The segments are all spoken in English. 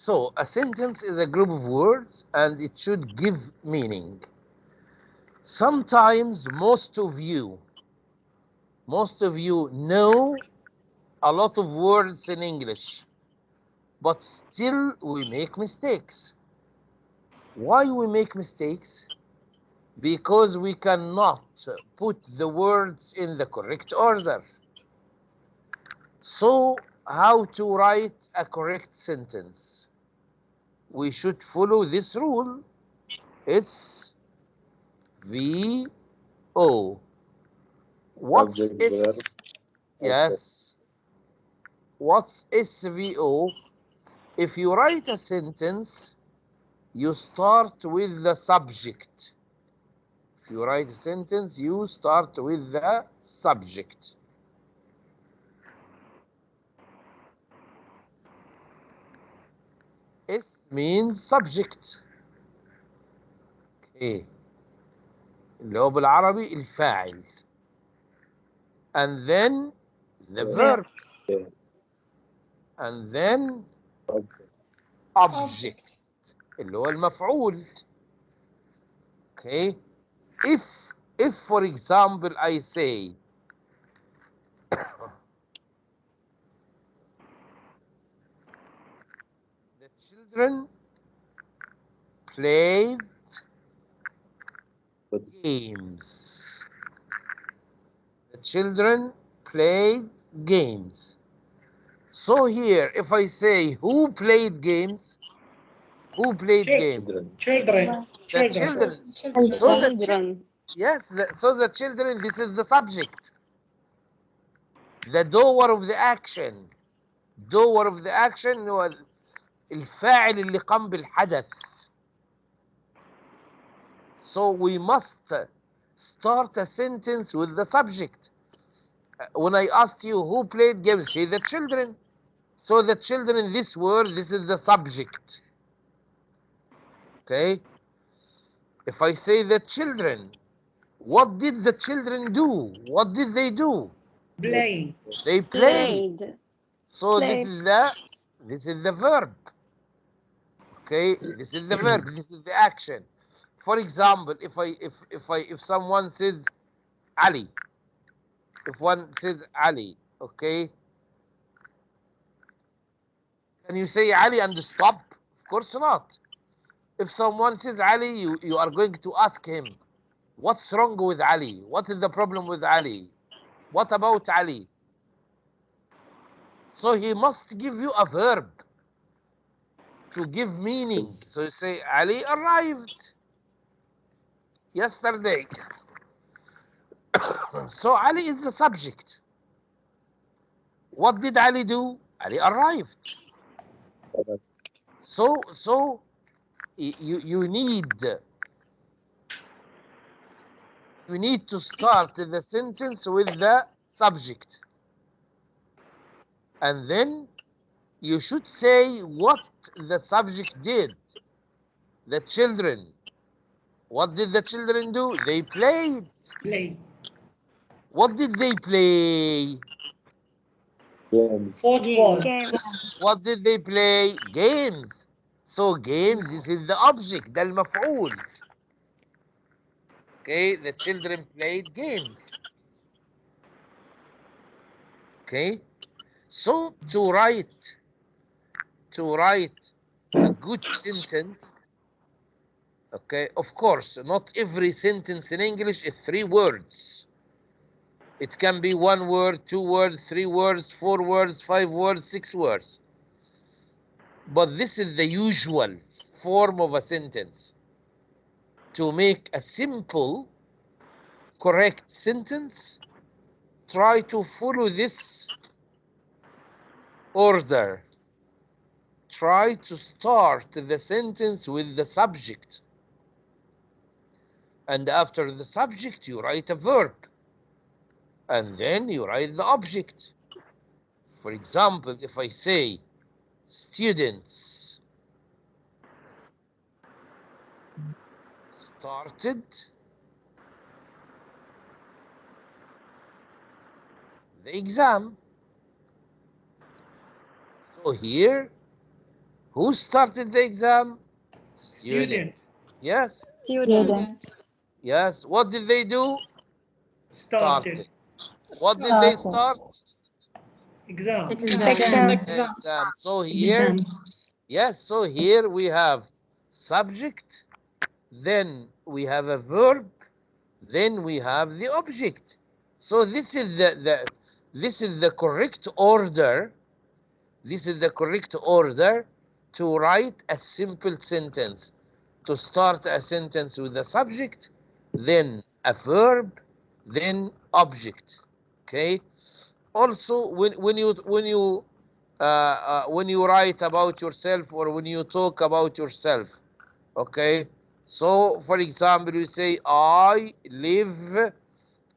So a sentence is a group of words and it should give meaning. Sometimes most of you know a lot of words in English, but still we make mistakes. Why we make mistakes? Because we cannot put the words in the correct order. So how to write a correct sentence? We should follow this rule. SVO. What's Subject, verb, S? object. Yes. What's SVO? If you write a sentence, you start with the subject. If you write a sentence, you start with the subject. S means subject. Okay. اللي هو بالعربي الفاعل. And then the Yeah. verb. Yeah. And then Object. object. اللي هو المفعول. Okay. If for example I say the children played But games. The children played games. So here, if I say who played games, who played games? children. The children. So the Children. yes, so the children, this is the subject. The doer of the action. Doer of the action هو الفاعل اللي قام بالحدث. So we must start a sentence with the subject. When I asked you who played games, say the children. So the children, this word, this is the subject. Okay? If I say the children, what did the children do? What did they do? Playing. They played. Played. So Played. this is the verb. Okay? This is the verb. This is the action. For example, if someone says Ali, if one says Ali, okay, can you say Ali and stop? Of course not. If someone says Ali, you are going to ask him, what's wrong with Ali? What is the problem with Ali? What about Ali? So he must give you a verb to give meaning. Yes. So you say Ali arrived yesterday. So Ali is the subject. What did Ali do? Ali arrived. Correct. So you need to start the sentence with the subject, and then you should say what the subject did. The children. What did the children do? They played. Play. What did they play? Games. Football. Games. What did they play? Games. So games, this is the object, ده المفعول. Okay, the children played games. Okay, so to write a good sentence, okay, of course, not every sentence in English is 3 words. It can be 1 word, 2 words, 3 words, 4 words, 5 words, 6 words. But this is the usual form of a sentence. To make a simple, correct sentence, try to follow this order. Try to start the sentence with the subject. And after the subject, you write a verb. And then you write the object. For example, if I say students started the exam. So here Who started the exam? Student. Yes. Student. Yes. What did they do? Started. What did they Started. start? Exam. Exam. Exam. So here, yes, so here we have subject, then we have a verb, then we have the object. So this is the correct order. This is the correct order to write a simple sentence. To start a sentence with a subject, then a verb, then object. Okay. Also, when you write about yourself or when you talk about yourself, okay. So, for example, you say I live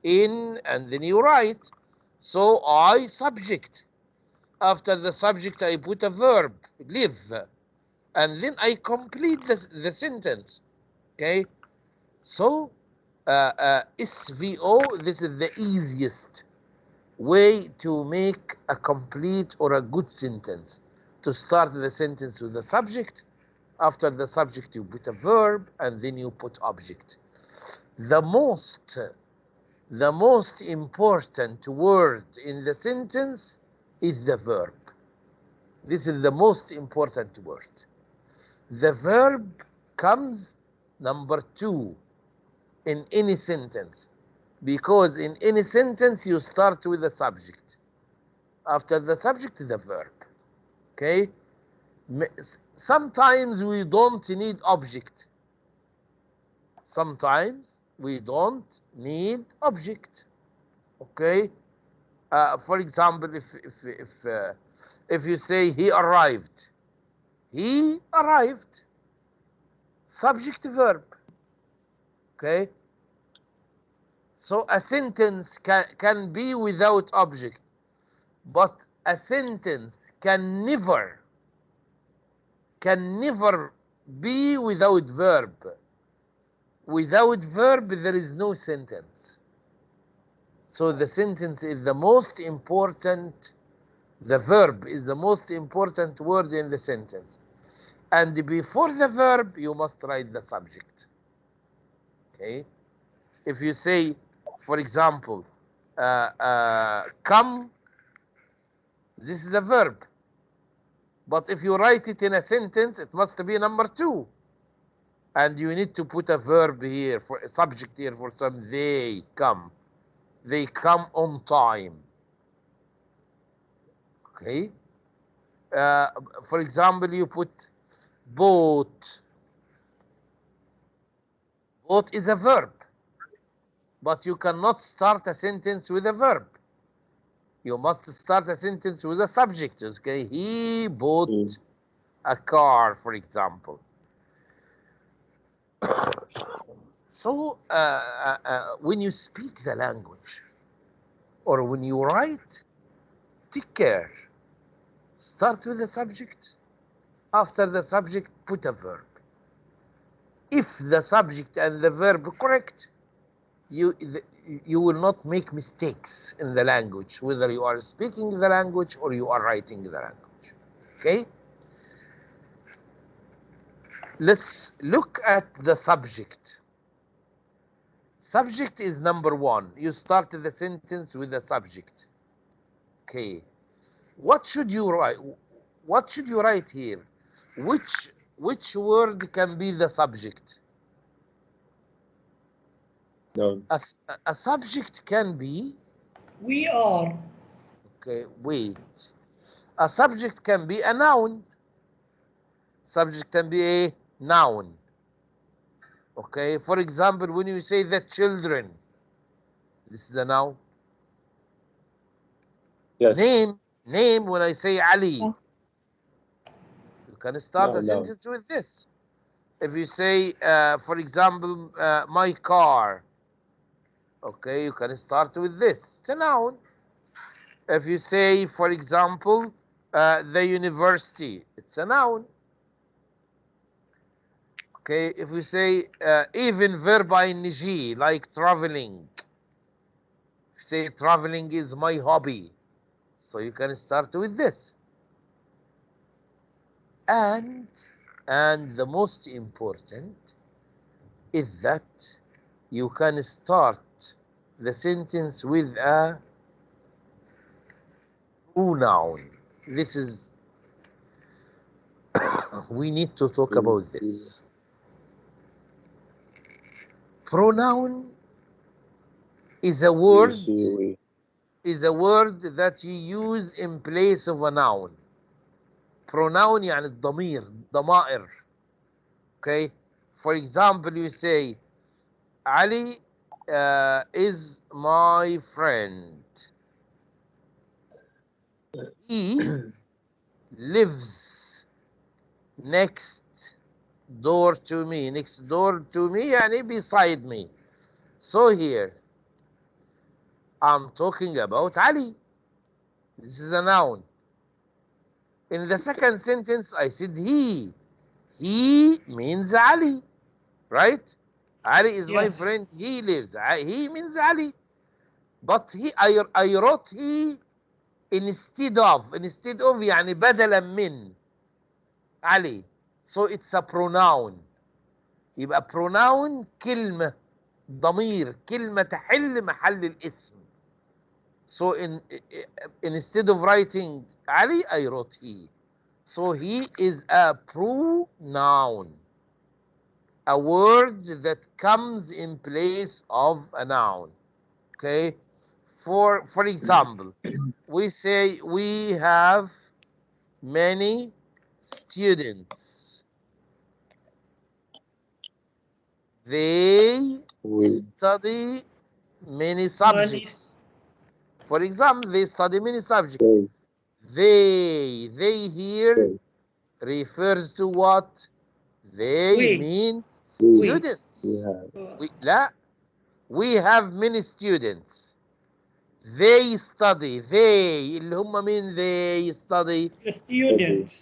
in, and then you write. So I subject. After the subject, I put a verb, live, and then I complete the sentence. Okay. So SVO, this is the easiest way to make a complete or a good sentence. To start the sentence with the subject, after the subject you put a verb, and then you put object. The most important word in the sentence is the verb. This is the most important word. The verb comes number 2 in any sentence, because in any sentence you start with the subject. After the subject is the verb. Okay. Sometimes we don't need object. Sometimes we don't need object. Okay. For example, if you say he arrived, subject verb. Okay. So a sentence can be without object, but a sentence can never be without verb. Without verb, there is no sentence. So the sentence is the most important, the verb is the most important word in the sentence. And before the verb, you must write the subject. Okay? If you say, for example, come, this is a verb. But if you write it in a sentence, it must be number 2. And you need to put a verb here, for a subject here for some. They come. They come on time. Okay. For example, you put boat. Boat is a verb, but you cannot start a sentence with a verb. You must start a sentence with a subject. Okay. He bought a car, for example. So when you speak the language or when you write, take care. Start with the subject. After the subject, put a verb. If the subject and the verb correct, you will not make mistakes in the language, whether you are speaking the language or you are writing the language. Okay? Let's look at the subject. Subject is number 1. You start the sentence with the subject. Okay. What should you write? What should you write here? Which word can be the subject? Noun. A subject can be, We are. okay, wait. A subject can be a noun. Subject can be a noun. Okay, for example, when you say the children, this is a noun. Yes. Name, when I say Ali, Yeah. you can start a Noun. sentence with this. If you say, for example, my car, okay, you can start with this. It's a noun. If you say, for example, the university, it's a noun. Okay, if we say even verb ing, like traveling, say traveling is my hobby, so you can start with this. and the most important is that you can start the sentence with a pronoun. This is we need to talk about this. Pronoun is a word that you use in place of a noun. Pronoun يعني الضمير ضمائر. Okay, for example, you say Ali is my friend. He lives next door to me. Next door to me يعني beside me. So here I'm talking about Ali. This is a noun. In the second sentence I said he. He means Ali, right? Ali is my Yes. friend. He lives. He means Ali. But I wrote he instead of يعني بدلا من علي. So it's a pronoun. يبقى pronoun كلمة ضمير كلمة تحل محل الاسم. So instead of writing علي I wrote he. So he is a pronoun. A word that comes in place of a noun. Okay? For example, we say we have many students. They study many subjects. For example, they study many subjects. They here refers to what? They means students. We have many students. They study. They اللي هم مين they study? Students.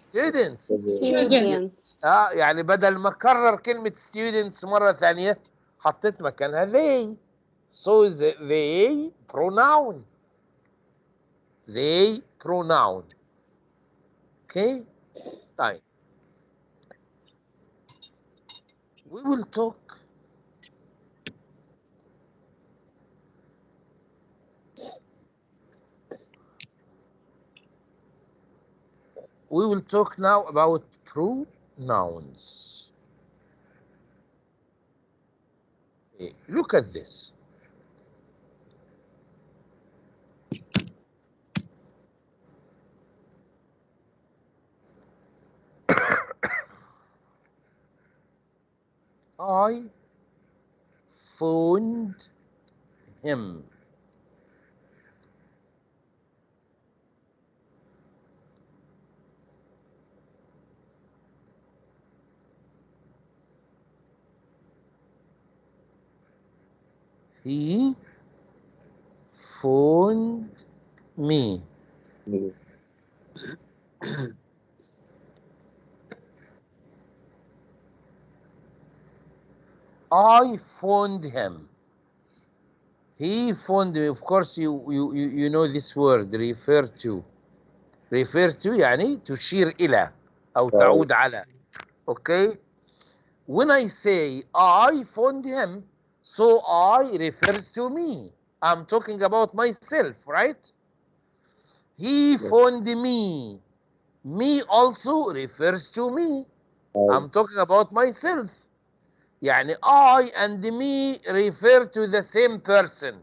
يعني بدل ما اكرر كلمة students مرة ثانية حطيت مكانها they. So they pronoun. They pronoun. Okay? طيب. We will talk now about pronouns. Okay. Look at this. I phoned him. He phoned me. I phoned him. He phoned me. Of course, you know this word, refer to. Refer to يعني تشير إلى أو تعود على. Okay? When I say I phoned him, so I refers to me. I'm talking about myself, right? He phoned me. Me also refers to me. I'm talking about myself. يعني I and me refer to the same person.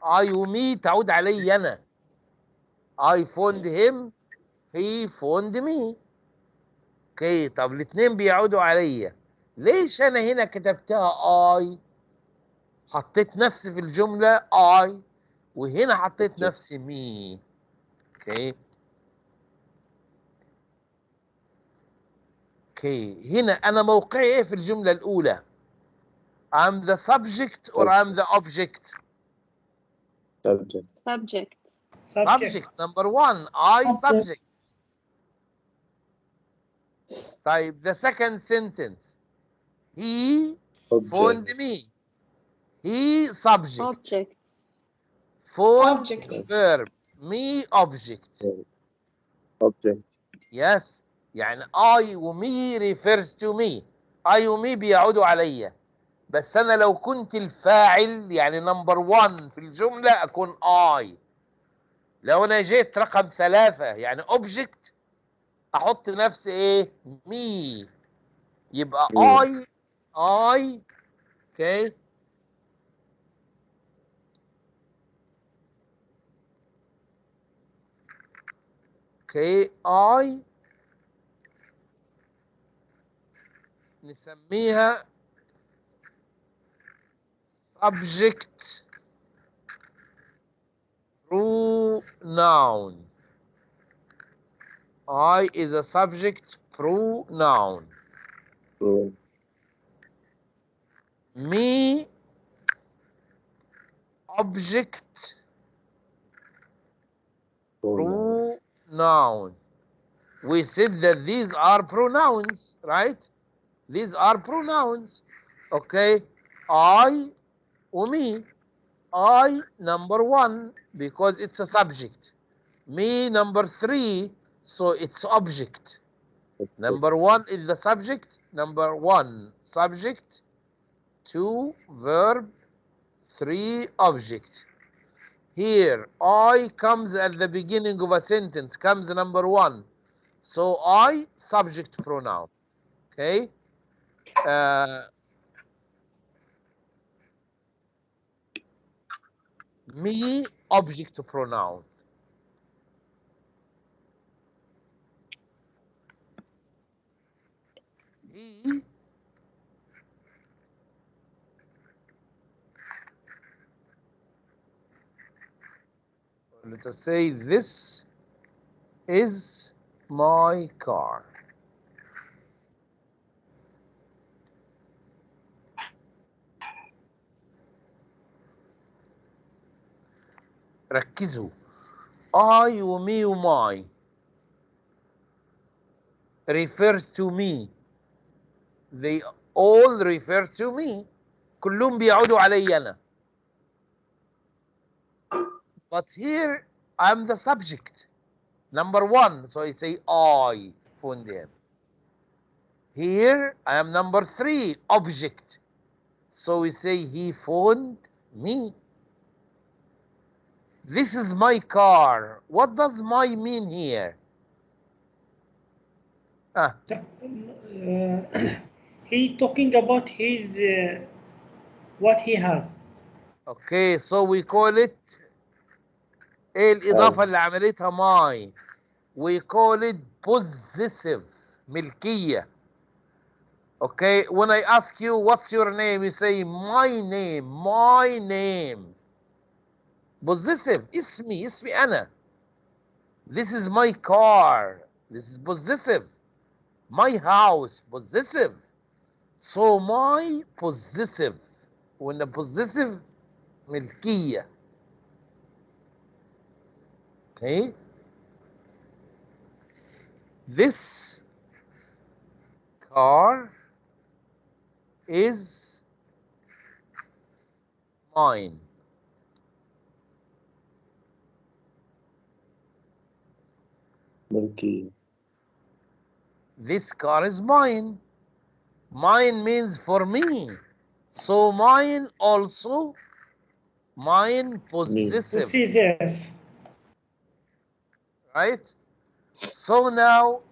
I و me تعود علي أنا. I phoned him, he phoned me. اوكي طب الاثنين بيعودوا عليا. ليش أنا هنا كتبتها I؟ حطيت نفسي في الجملة I وهنا حطيت نفسي me. اوكي هنا أنا موقعي إيه في الجملة الأولى؟ I'm the subject or I'm the object? Subject. Number one, I subject. طيب the second sentence. He phoned me. He subject. Phone verb. Me object. Object. Yes. يعني I ومي refers to me. I ومي بيعودوا عليا، بس أنا لو كنت الفاعل يعني نمبر 1 في الجملة أكون I. لو أنا جيت رقم 3 يعني object أحط نفسي إيه؟ me. يبقى I okay. اوكي I نسميها subject pronoun. I is a subject pronoun. pronoun. Me object pronoun. We said that these are pronouns, right? These are pronouns. Okay. I or me. I number 1 because it's a subject. Me number 3, so it's object. Number 1 is the subject. Number 1 subject. 2 verb. 3 object. Here I comes at the beginning of a sentence, comes number 1. So I subject pronoun. Okay. Me object pronoun. He let us say this is my car. ركزوا. I ومي وماي refers to me. They all refer to me. كلهم بيعودوا علي أنا. But here I'm the subject. Number 1, so I say I phoned him. Here I am number 3, object. So we say he phoned me. This is my car. What does my mean here? He talking about his what he has. Okay, so we call it ايه الإضافة Has. اللي عملتها my. We call it possessive. ملكية. Okay, when I ask you what's your name, you say my name, my name. Possessive. اسمي أنا. This is my car. This is possessive. My house. Possessive. So my possessive. When the possessive ملكية. Okay. This car is mine. ملكية. This car is mine. Mine means for me. So mine also. Mine possessive. Possessive. Right? So now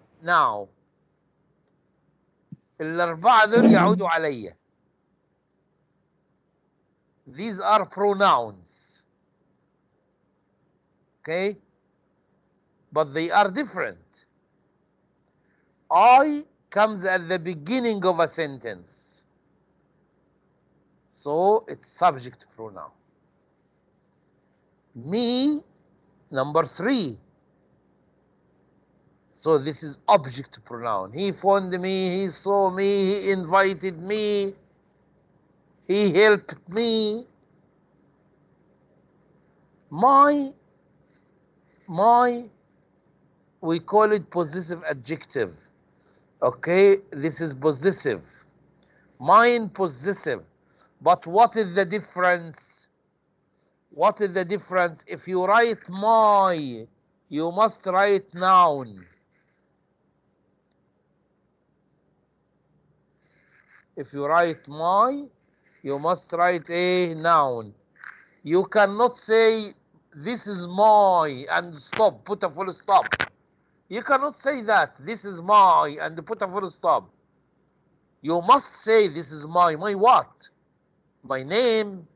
الأربعة دول يعودوا علي. These are pronouns. Okay? But they are different. I comes at the beginning of a sentence. So it's subject pronoun. Me, number 3. So this is object pronoun. He phoned me, he saw me, he invited me, he helped me. My, we call it possessive adjective. Okay, this is possessive. Mine possessive. But what is the difference? What is the difference? If you write my, you must write noun. if you write my, you must write a noun. You cannot say this is my and stop, put a full stop. You cannot say that, this is my and put a full stop. You must say this is my what? My name,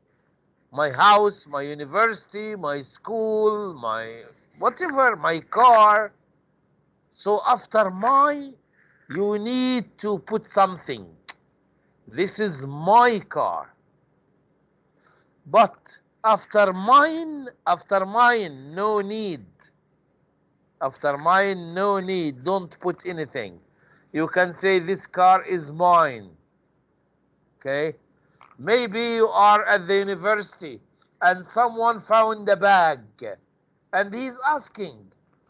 my house, my university, my school, my whatever, my car. So after my, you need to put something. This is my car. But after mine, no need. After mine, no need. Don't put anything. You can say this car is mine. Okay? Maybe you are at the university and someone found a bag and he's asking,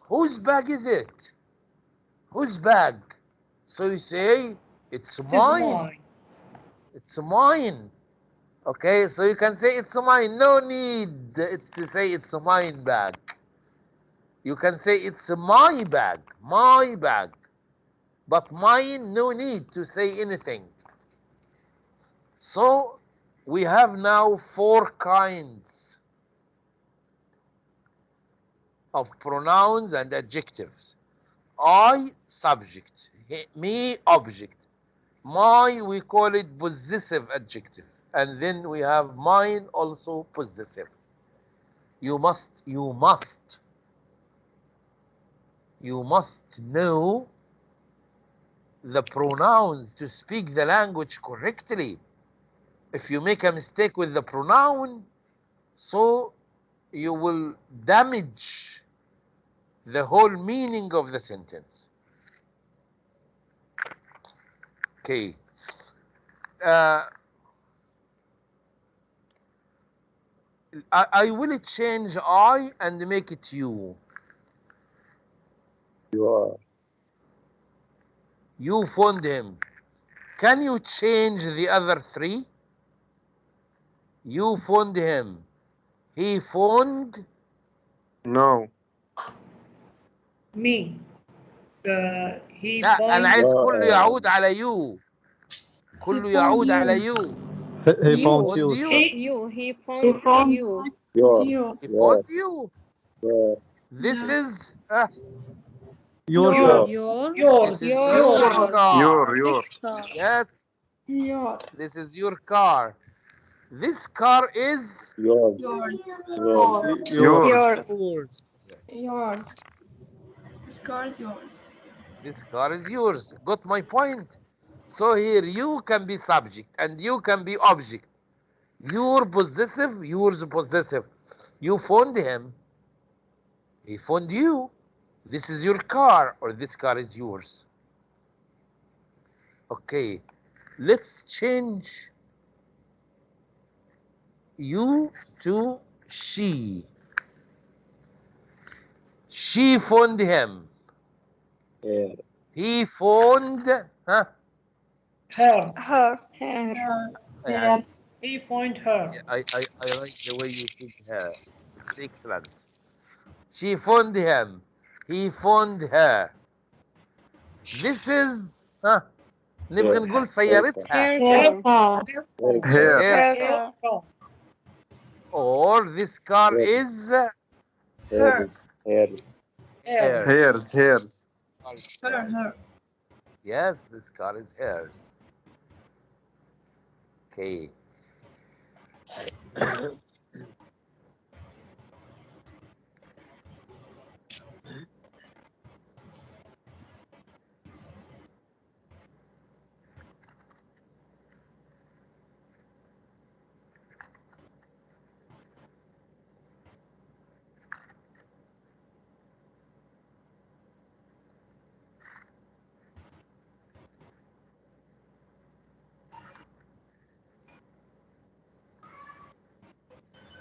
whose bag is it? Whose bag? So you say, it's It is mine. mine. It's mine. Okay, so you can say it's mine. No need to say it's mine bag. You can say it's my bag, my bag. But mine, no need to say anything. So we have now 4 kinds of pronouns and adjectives. I, subject. Me, object. My, we call it possessive adjective. And then we have mine, also possessive. You must know the pronouns to speak the language correctly. If you make a mistake with the pronoun, so you will damage the whole meaning of the sentence. Okay. I will change I and make it you. You are. You phoned him. Can you change the other 3? You phoned him. He phoned. No. Me. He لا find أنا عايز No, كله يعود على you. كله يعود على you. He He found phoned you. you. he He found you. your, you. He your, phoned you. your, This Yeah. is Your your, car. Yours. this is your car. Your. Yes, Your. this is your car. This car is yours, Yours. yours, Yours. Yours. yours. Yours. This car is yours. This car is yours. Got my point? So here you can be subject and you can be object. Your possessive, yours possessive. You phoned him. He phoned you. This is your car or this car is yours. Okay, let's change you to she. She phoned him. hair, He phoned Her. Her. Yes. He find her. I like the way you said her. It's excellent. She phoned him. He phoned her. This is نبغى نقول سيارتها. Her car. Hair. Her Her car. or this car Yes. is hairs, hairs, hers. Hairs. Hairs. Her. Yes, this car is hers. Okay.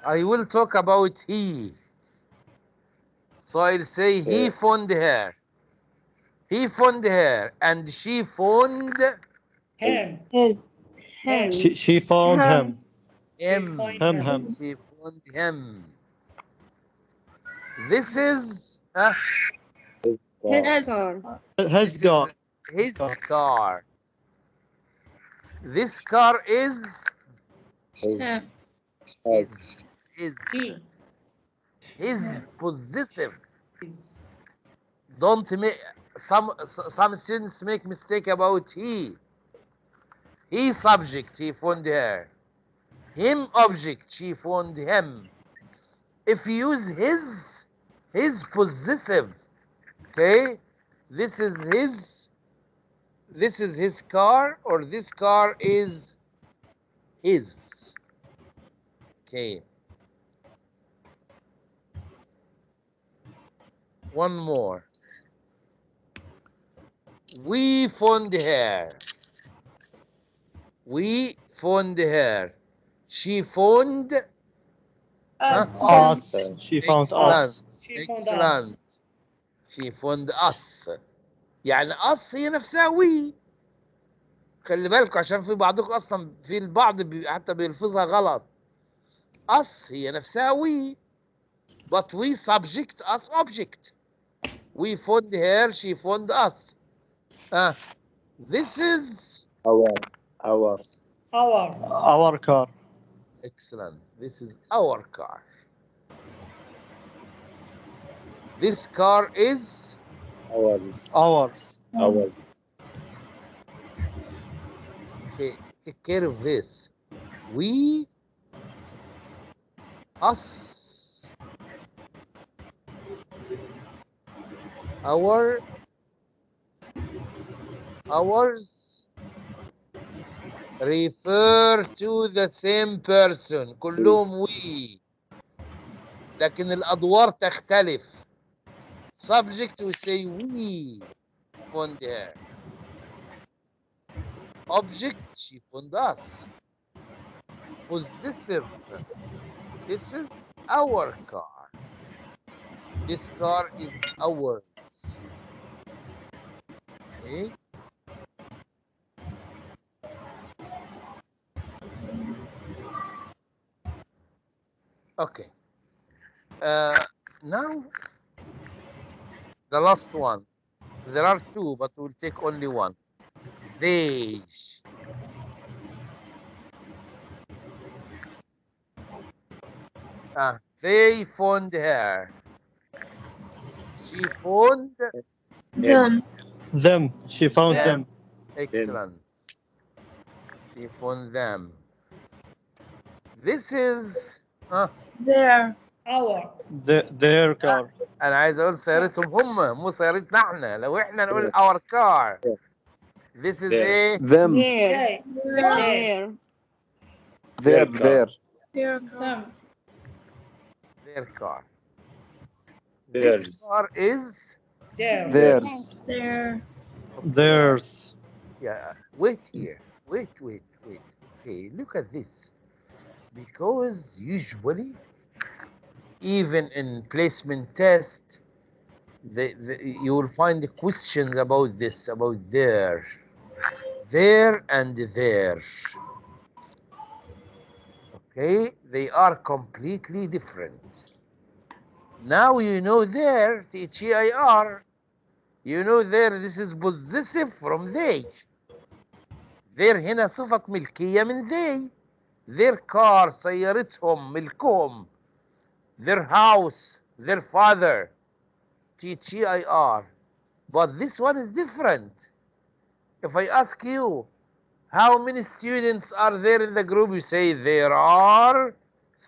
I will talk about he. So I'll say he Yeah. phoned her. He phoned her and she phoned Him. Him. She found him. him. find Him. She phoned him. This is His car. His car. his car. This car is His. is He. his possessive. Don't make some students make mistake about he. He subject, he found her. Him object, she found him. If you use his possessive, okay, this is his car, or this car is his. Okay. One more. We found her. We found her. She found Us. Us. She found excellent. us. She found us. excellent. She found us. يعني us هي نفسها we. خلي بالكم عشان في بعضكم اصلا في البعض حتى بيلفظها غلط. us هي نفسها we. But we subject, us object. We found her, she found us. This is Our. Our car. excellent. This is our car. This car is Ours. Ours. Our. okay. Take care of this. We, us, our, ours refer to the same person. كلهم we. لكن الأدوار تختلف. Subject we say we found her. Object she found us. Possessive. This is our car. This car is ours. Okay. Okay. Now the last one. There are two, but we'll take only one. They. They found her. She found Them. Them. She found Them. them. excellent. She found them. This is There. Our. Their car. انا عايز اقول سيارتهم هم مو سيارتنا احنا. لو احنا نقول our car. This is There. a Them. They. There. There. car. There. Their Them. their car. Theirs. This car is There. Theirs. There. Theirs. yeah. Wait here. Wait. Okay, look at this. Because usually, even in placement test, you will find questions about this, about there and there. Okay, they are completely different. Now you know there, T-H-E-I-R. You know there, this is possessive from they. There هنا صفة ملكية من they. Their car, سيارتهم, ملكهم. Their house, their father. T-H-E-I-R. But this one is different. If I ask you, how many students are there in the group? You say there are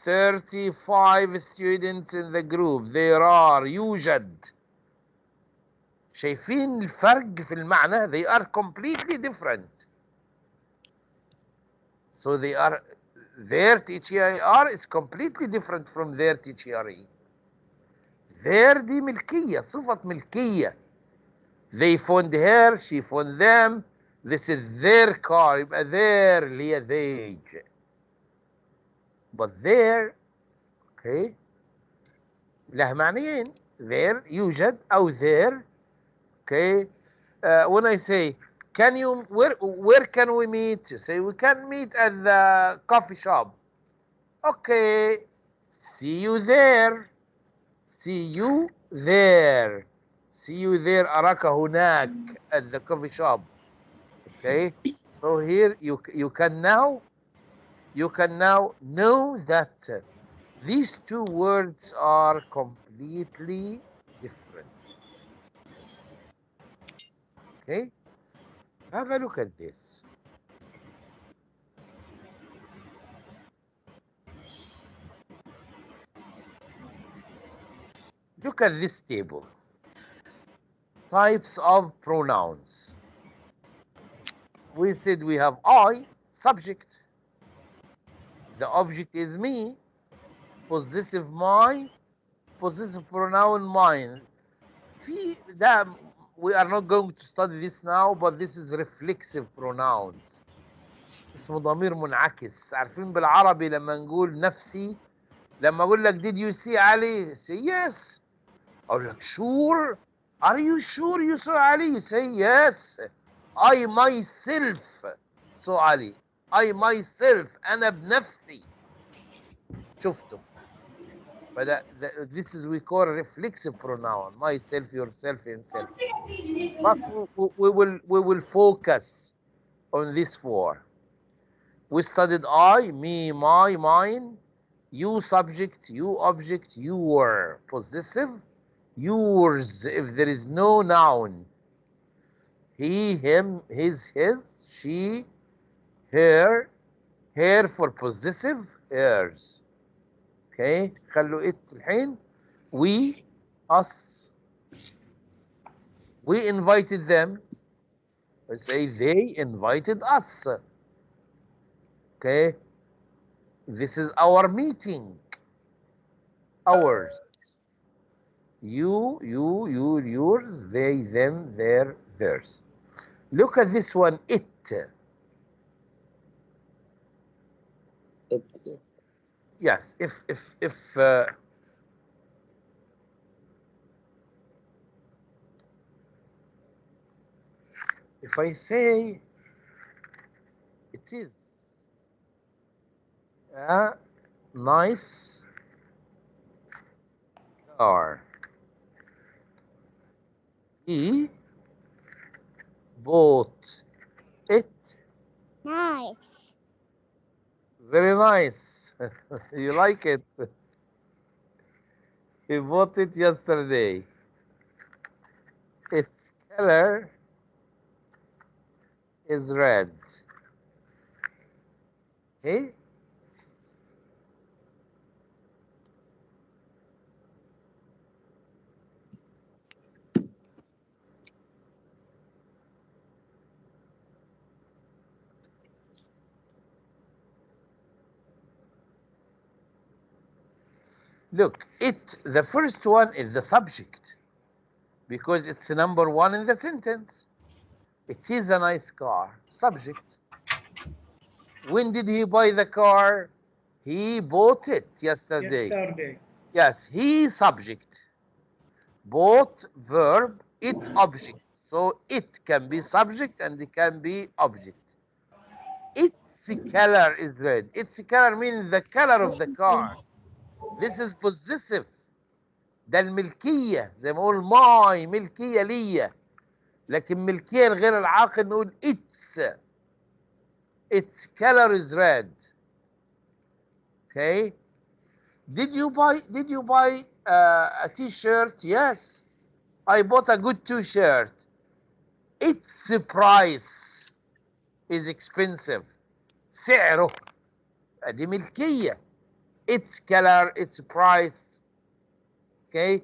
35 students in the group. There are يوجد. شايفين الفرق في المعنى؟ They are completely different. So they are their T-H-E-I-R is completely different from their T-H-E-R-E. Their دي ملكية، صفة ملكية. They found her, she found them. This is their car. يبقى their اللي هي they. But there, okay, له معنيين. There يوجد أو there. Okay. When I say, can you where can we meet? You say we can meet at the coffee shop. Okay. See you there. See you there. See you there. أراك هناك at the coffee shop. Okay. So here you can now know that these two words are completely different. Okay? Have a look at this. Look at this table. Types of pronouns. We said we have I, subject. The object is me. Possessive my. Possessive pronoun mine. We are not going to study this now, but this is reflexive pronouns. اسمه ضمير منعكس. عارفين بالعربي لما نقول نفسي، لما اقول لك did you see Ali? Say yes. اقول لك sure. Are you sure you saw Ali? You say yes. I myself saw Ali. I myself أنا بنفسي شفته. فده this is we call reflexive pronoun. Myself, yourself, himself. But we will focus on this four. We studied I, me, my, mine, you subject, you object, your possessive, yours if there is no noun. He, him, his, she, her, her for possessive, hers. Okay, خلوا it الحين. We, us. We invited them. We say they invited us. Okay, this is our meeting. Ours. You, yours, they, them, their, theirs. Look at this one, it. It. Yes, if I say it is a nice car. He bought it. Nice. Very nice. You like it? He bought it yesterday. Its color is red. Okay? Look, it, the first one is the subject because it's number one in the sentence. It is a nice car. Subject. When did he buy the car? He bought it yesterday. Yesterday. Yes, he subject. Bought verb, it object. So it can be subject and it can be object. Its color is red. Its color means the color of the car. This is possessive. ده الملكية زي ما اقول ماي ملكية ليا، لكن ملكية غير العاقل نقول its color is red. Okay. Did you buy a t-shirt? Yes, I bought a good t-shirt. Its price is expensive. سعره دي ملكية. Its color, its price. Okay.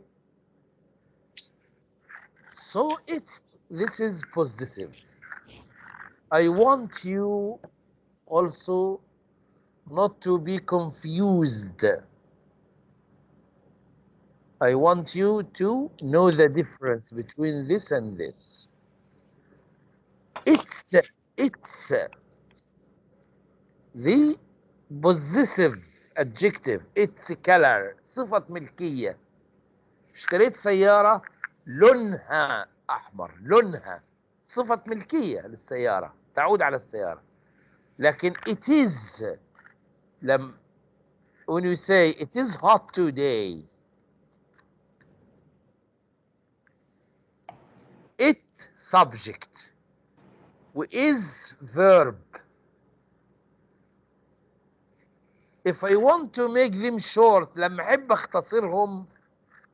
So this is possessive. I want you also not to be confused. I want you to know the difference between this and this. It's the possessive adjective. Its color صفة ملكية. اشتريت سيارة لونها أحمر. لونها صفة ملكية للسيارة تعود على السيارة. لكن it is when you say it is hot today, it subject. is verb. If I want to make them short, لما احب اختصرهم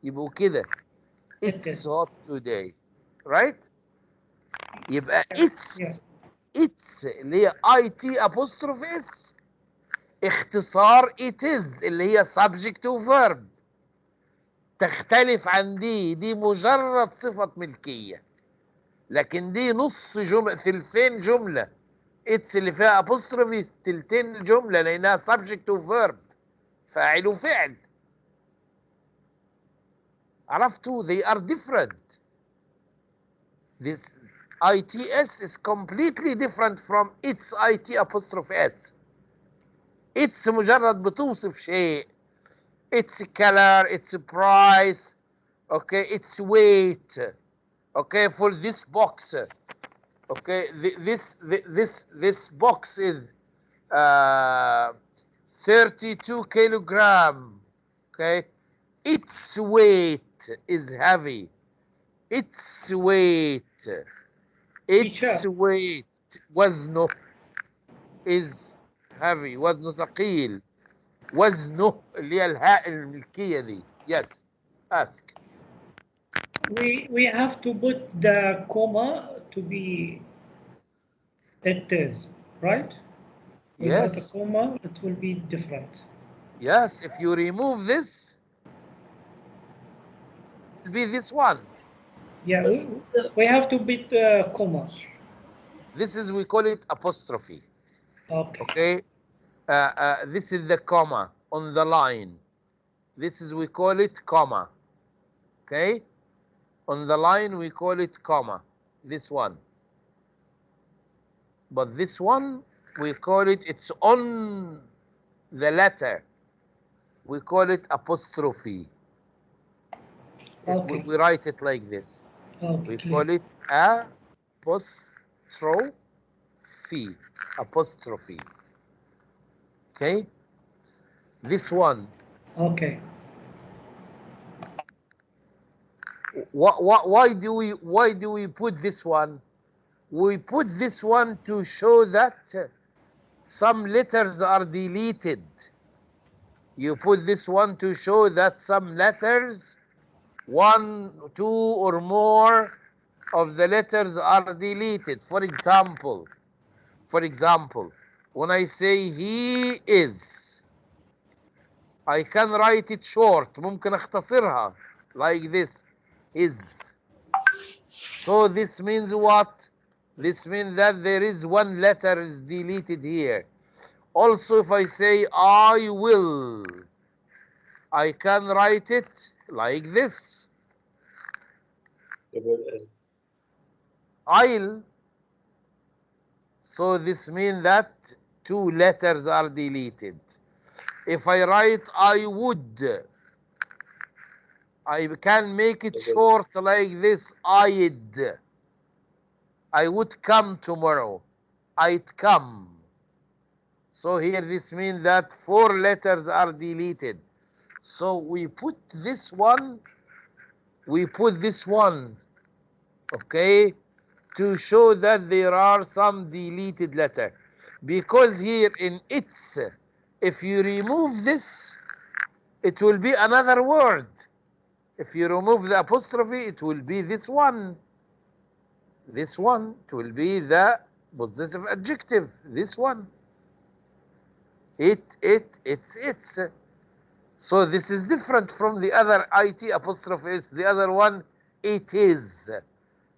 يبقوا كده. It's hot today. Right? يبقى it's اللي هي IT apostrophe S اختصار it is اللي هي subject to verb. تختلف عن دي مجرد صفة ملكية، لكن دي نص جملة، ثلثين جملة. it's اللي فيها apostrophe تلتين الجملة لأنها subject to verb، فاعل وفعل. عرفتوا؟ they are different. This ITS is completely different from its IT apostrophe S. It's مجرد بتوصف شيء. Its color, its price, okay, its weight, okay, for this box, okay, this box is 32 kilogram, okay, its weight is heavy. Its weight وزنه is heavy. وزنه ثقيل. وزنه اللي هي الهاء الملكية دي. Yes. Ask. We have to put the comma to be it is, right? Without Yes. a comma, it will be different. Yes. If you remove this, it will be this one. Yeah, we have to put comma. This is, we call it apostrophe. Okay. Okay. This is the comma on the line. This is, we call it comma. Okay. On the line, we call it comma. This one. But this one, we call it, it's on the letter. We call it apostrophe. Okay. We write it like this. Okay. We call it apostrophe. Apostrophe. Okay. This one. Okay. Why do we put this one? We put this one to show that some letters are deleted. You put this one to show that some letters, 1, 2, or more of the letters are deleted. For example, when I say he is, I can write it short. ممكن اختصرها like this. Is. So this means what? This means that there is one letter is deleted here. Also, if I say I will, I can write it like this. I'll. So this means that 2 letters are deleted. If I write I would, I can make it short like this. I'd. I would come tomorrow. I'd come. So here this means that 4 letters are deleted. So we put this one, okay, to show that there are some deleted letters. Because here in its, if you remove this, it will be another word. If you remove the apostrophe, it will be this one. This one, it will be the possessive adjective. This one. It's. So this is different from the other IT apostrophe. The other one, it is.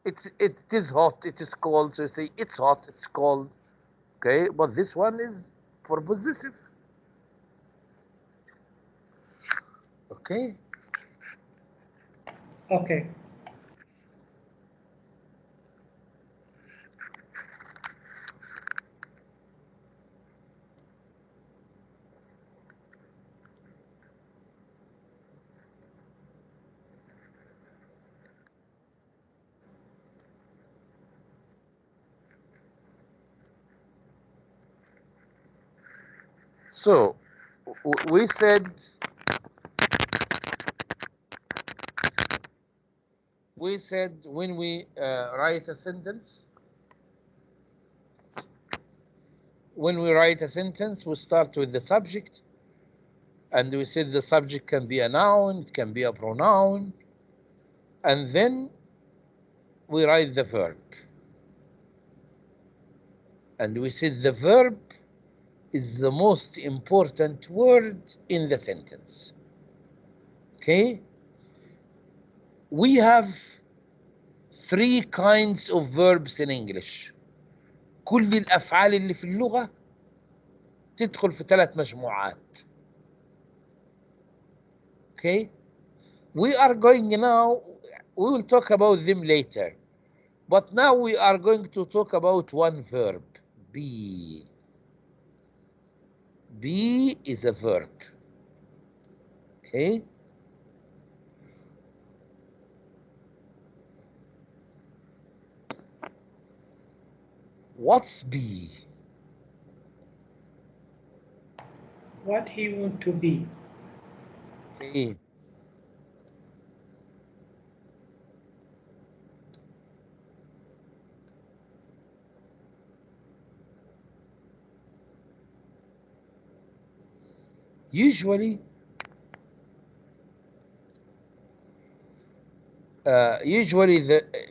It is hot, it is cold. So you say it's hot, it's cold. Okay, but this one is for possessive. Okay. Okay. So we said when we write a sentence, when we write a sentence, we start with the subject, and we said the subject can be a noun, it can be a pronoun, and then we write the verb. And we said the verb is the most important word in the sentence. Okay? We have 3 kinds of verbs in English. كل الأفعال اللي في اللغة تدخل في 3 مجموعات. Okay? We are going now, we will talk about them later. But now we are going to talk about one verb, be. Be is a verb. Okay? What's be? What he want to be. Okay. Usually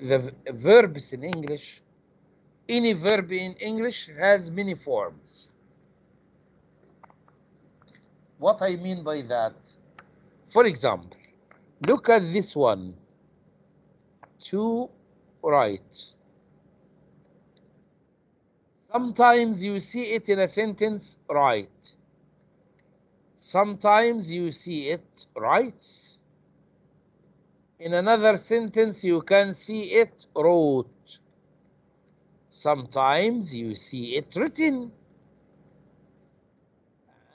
the verbs in English, any verb in English has many forms. What I mean by that, for example, look at this one, to write. Sometimes you see it in a sentence, write. Sometimes you see it, writes. In another sentence, you can see it, wrote. Sometimes you see it written.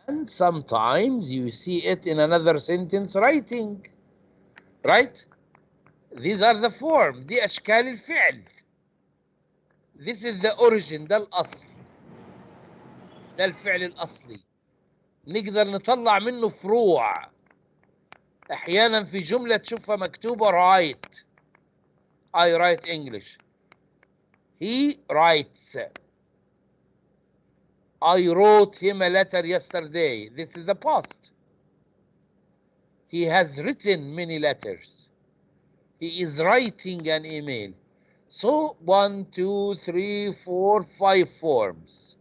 And sometimes you see it in another sentence, writing. Right? These are the form. دي أشكال الفعل. This is the origin. ده الأصل. ده الفعل الأصلي. نقدر نطلع منه فروع. أحيانا في جملة تشوفها مكتوبة write. I write English. He writes. I wrote him a letter yesterday. This is the past. He has written many letters. He is writing an email. So 1 2 3 4 5 forms.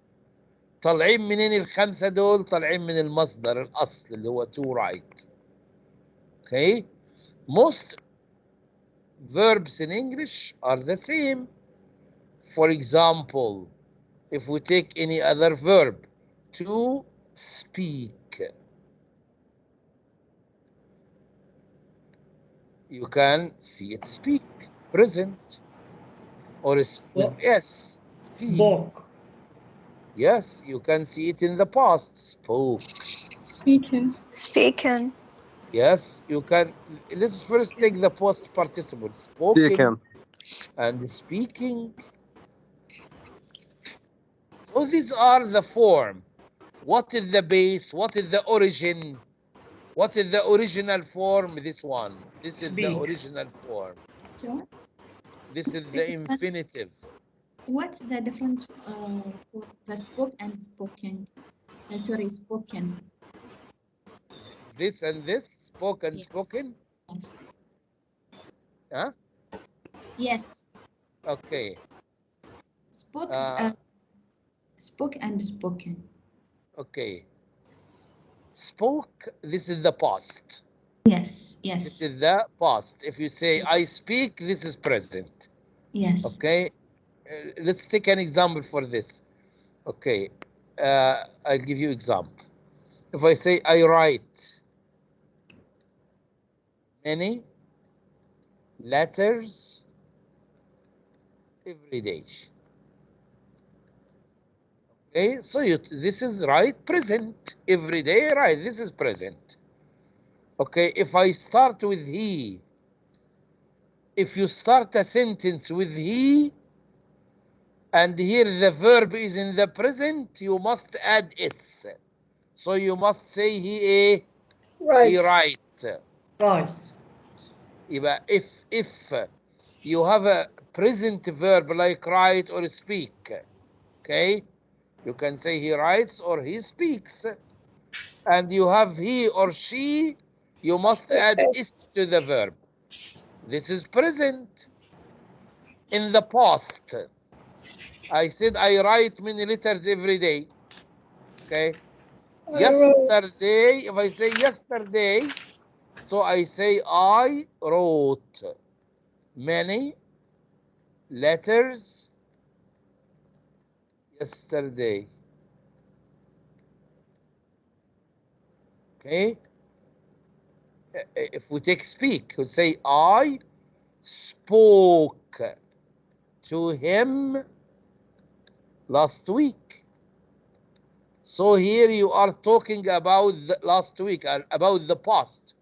طالعين منين ال5 دول؟ طالعين من المصدر الأصل اللي هو to write. Okay? Most verbs in English are the same. For example, if we take any other verb, to speak. You can see it speak, present. Or yes, speak. Spoke. Yes, you can see it in the past, spoke. Speaking. Speaking. Yes, you can. Let's first take the past participle, spoken Speaking. and speaking. So these are the form. What is the base? What is the origin? What is the original form? This one. This is the Speak. original form. So, This is the infinitive. what's the difference for the spoke and spoken? Sorry, spoken. This and this, spoke and Yes. spoken. Yes. Huh? Yes. Okay. Spoke. Spoke and spoken. Okay. Spoke, this is the past. Yes. Yes. This is the past. If you say Yes. I speak, this is present. Yes. Okay. Let's take an example for this. Okay. I'll give you example. If I say I write many letters every day. Okay, so this is right, present. Every day, right, this is present. Okay, if I start with he, if you start a sentence with he, and here the verb is in the present, you must add s. So you must say he writes. Right. If you have a present verb like write or speak, okay, You can say he writes or he speaks. And you have he or she, you must add is to the verb. This is present. In the past, I said I write many letters every day. Okay. Yesterday, if I say yesterday, so I say I wrote many letters yesterday. Okay. If we take speak, we say I spoke to him last week. So here you are talking about the last week, about the past.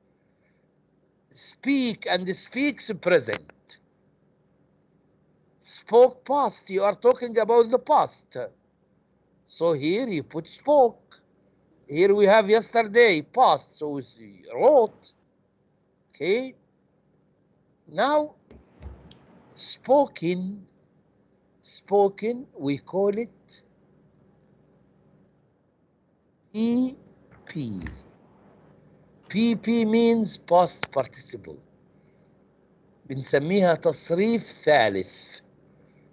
Speak and speaks present. Spoke past, you are talking about the past. So here you put spoke. Here we have yesterday, past, so we wrote. Okay. Now, spoken, we call it PP. PP means past participle. بنسميها تصريف ثالث.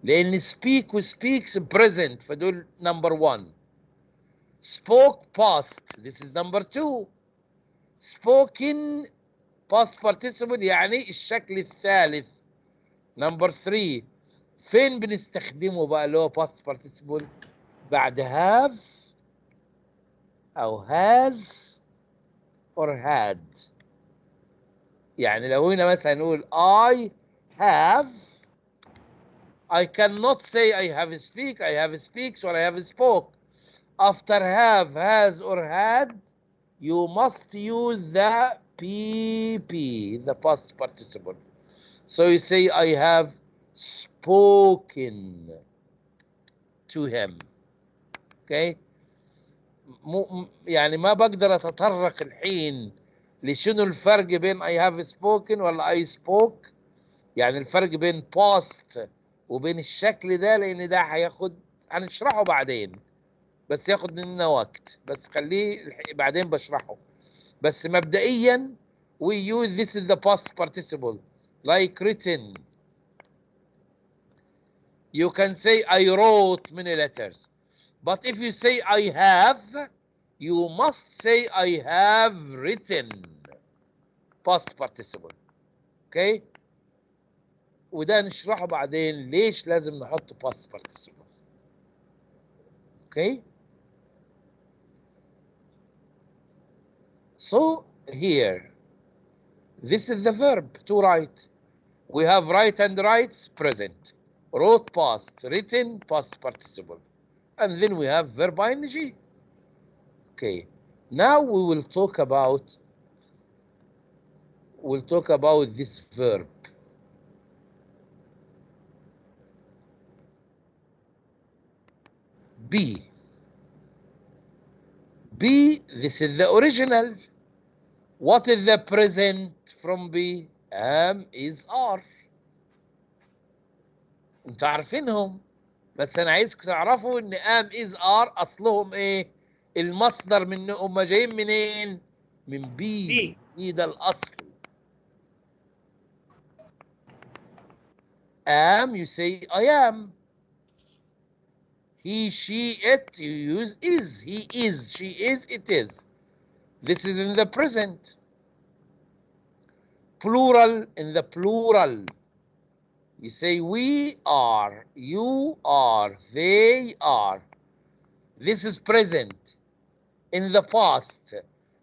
لأن speak و speaks present فدول number 1. Spoke past, this is number 2. Spoken past participle يعني الشكل الثالث number 3. فين بنستخدمه بقى اللي هو past participle؟ بعد have أو has or had. يعني لو هنا مثلا نقول I have, I cannot say I have speak, I have speaks or I have spoke. After have, has or had, you must use the PP, the past participle. So you say I have spoken to him. Okay. يعني ما بقدر اتطرق الحين لشنو الفرق بين I have spoken ولا I spoke. يعني الفرق بين past وبين الشكل ده لان ده هنشرحه بعدين بس ياخد مننا وقت بس خليه بعدين بشرحه. بس مبدئيا we use this is the past participle like written. You can say I wrote many letters. But if you say I have, you must say I have written past participle. Okay. وده نشرحه بعدين ليش لازم نحط past participle. Okay. So here, this is the verb to write. We have write and writes present. Wrote past, written past participle. And then we have verb ing. Okay. Now we will talk about this verb. Be. Be, this is the original. What is the present from be? Am, is, are. انتوا عارفينهم بس انا عايزكم تعرفوا ان am, is, are اصلهم ايه؟ المصدر من هم جايين منين؟ من be. be ده الاصل. am you say I am. He, she, it, you use is. He is, she is, it is. This is in the present. Plural, in the plural. You say we are, you are, they are. This is present. In the past,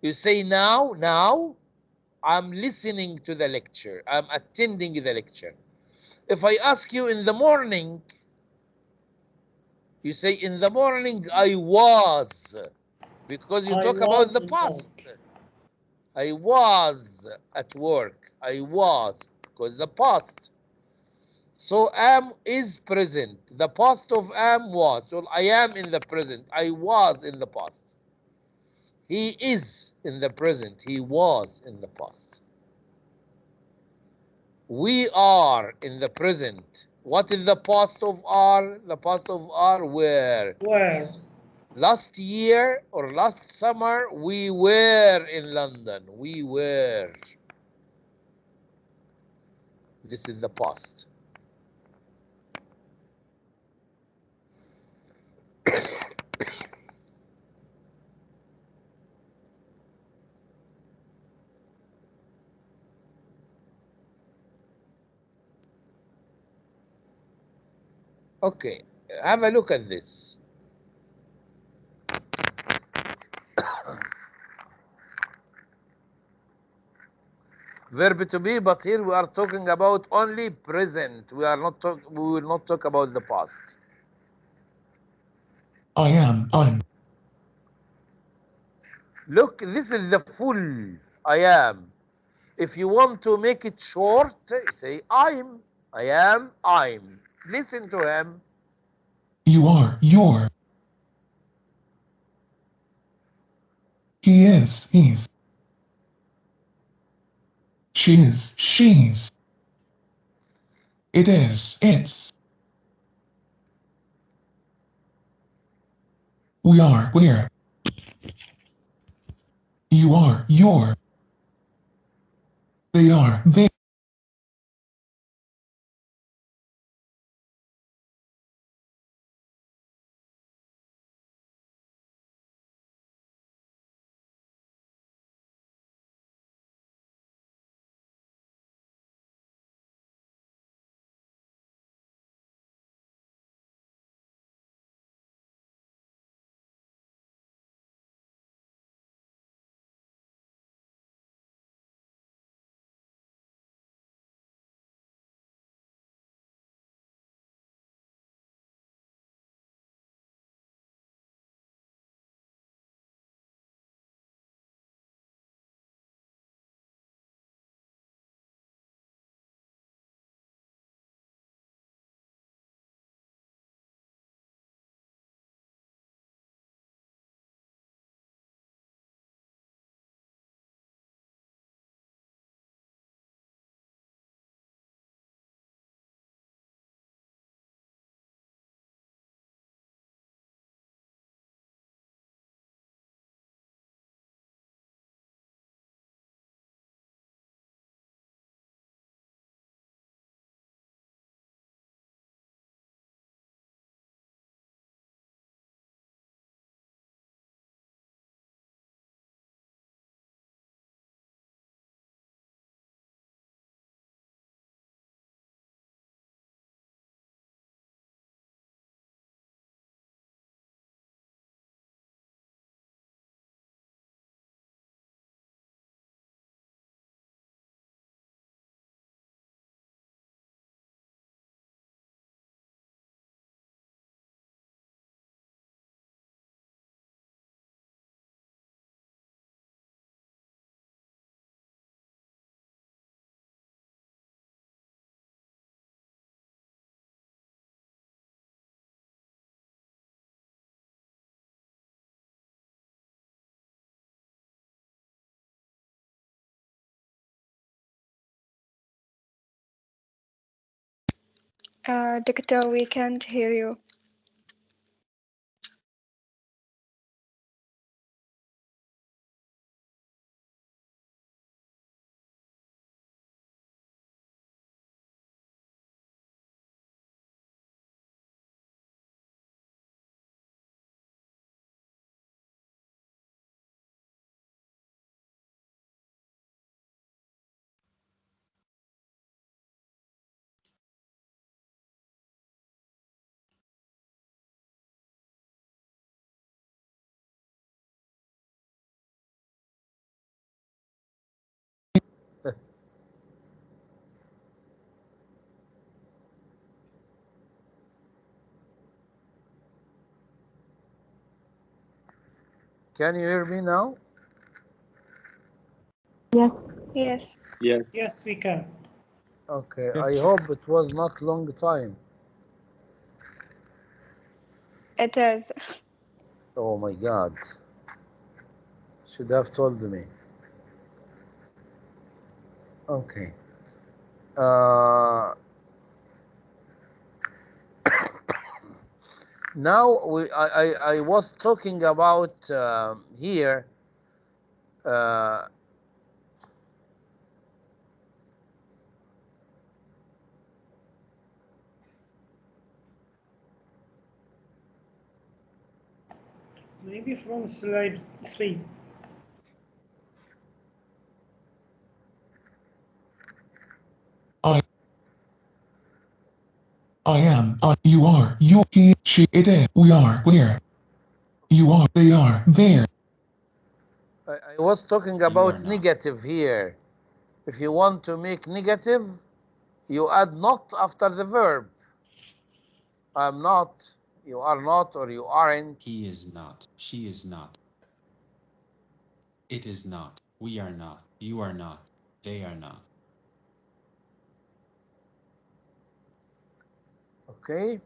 you say now, I'm listening to the lecture. I'm attending the lecture. If I ask you in the morning, you say in the morning I was, because you talk about the past. I was at work. I was, because the past. So am is present. The past of am was. So I am in the present. I was in the past. He is in the present. He was in the past. We are in the present. What is the past of are? The past of are were. Were. Last year or last summer, we were in London. We were. This is the past. Okay, have a look at this. Verb to be, but here we are talking about only present. We will not talk about the past. I am. Look, this is the full I am. If you want to make it short, say I'm. I am. I'm. Listen to him. You are. You're. He is. He's. She is. She's. It is. It's. We are. We're. You are. You're. They are. They. Doctor, we can't hear you. Can you hear me now? Yes. Yes. Yes, we can. Okay, I hope it was not long time. It is. Oh my God. Should have told me. Okay. Now I was talking about here Maybe from slide 3. I am, you are, he, she, it is, we are, where. You are, they are, there. I was talking about negative here. If you want to make negative, you add not after the verb. I'm not, you are not, or you aren't. He is not. She is not. It is not. We are not. You are not. They are not. Okay.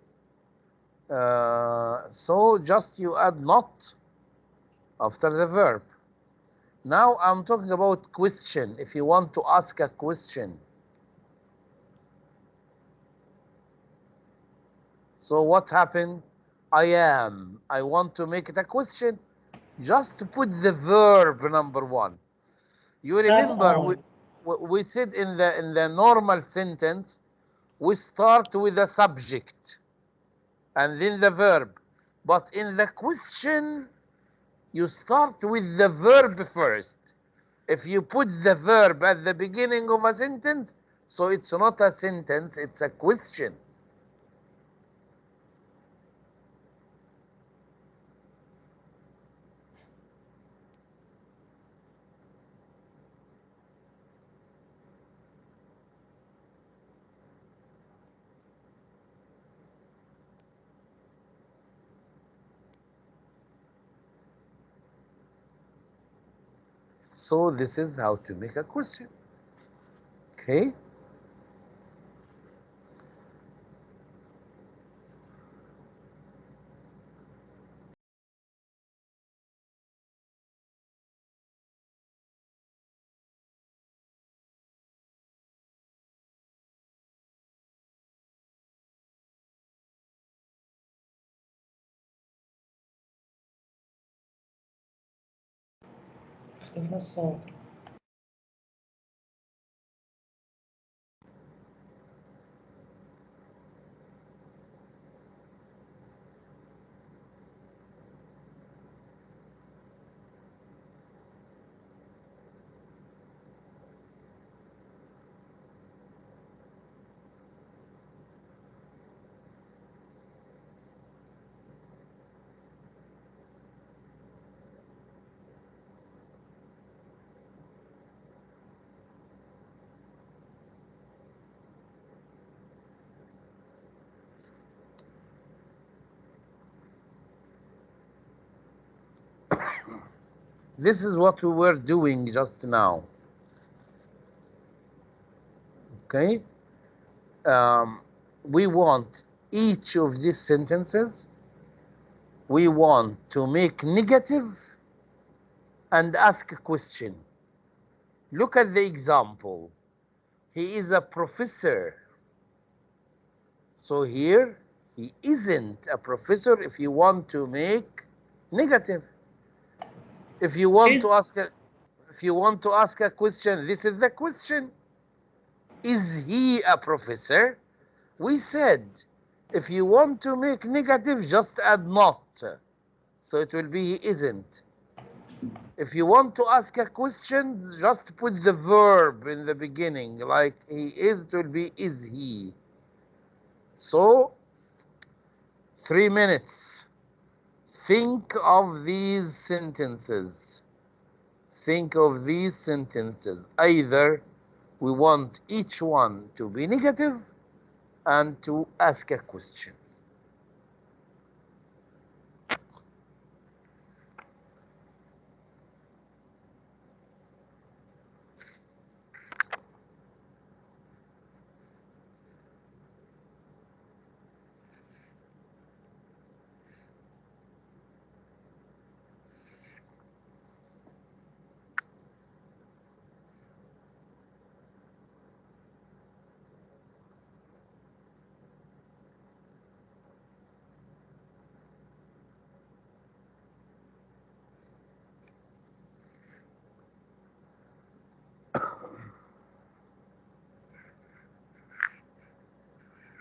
So just you add not after the verb. Now I'm talking about question. If you want to ask a question. So what happened? I am. I want to make it a question. Just to put the verb number 1. You remember we said in the normal sentence we start with the subject and then the verb. But in the question you start with the verb first. If you put the verb at the beginning of a sentence, so it's not a sentence, it's a question. So this is how to make a question. Okay. اختفى الصوت. This is what we were doing just now. Okay. We want each of these sentences, we want to make negative and ask a question. Look at the example. He is a professor. So here, he isn't a professor if you want to make negative. If you want to ask a question, this is the question. Is he a professor? We said, if you want to make negative, just add not. So it will be he isn't. If you want to ask a question, just put the verb in the beginning, like he is, it will be is he. So, 3 minutes. Think of these sentences. Think of these sentences. Either we want each one to be negative and to ask a question.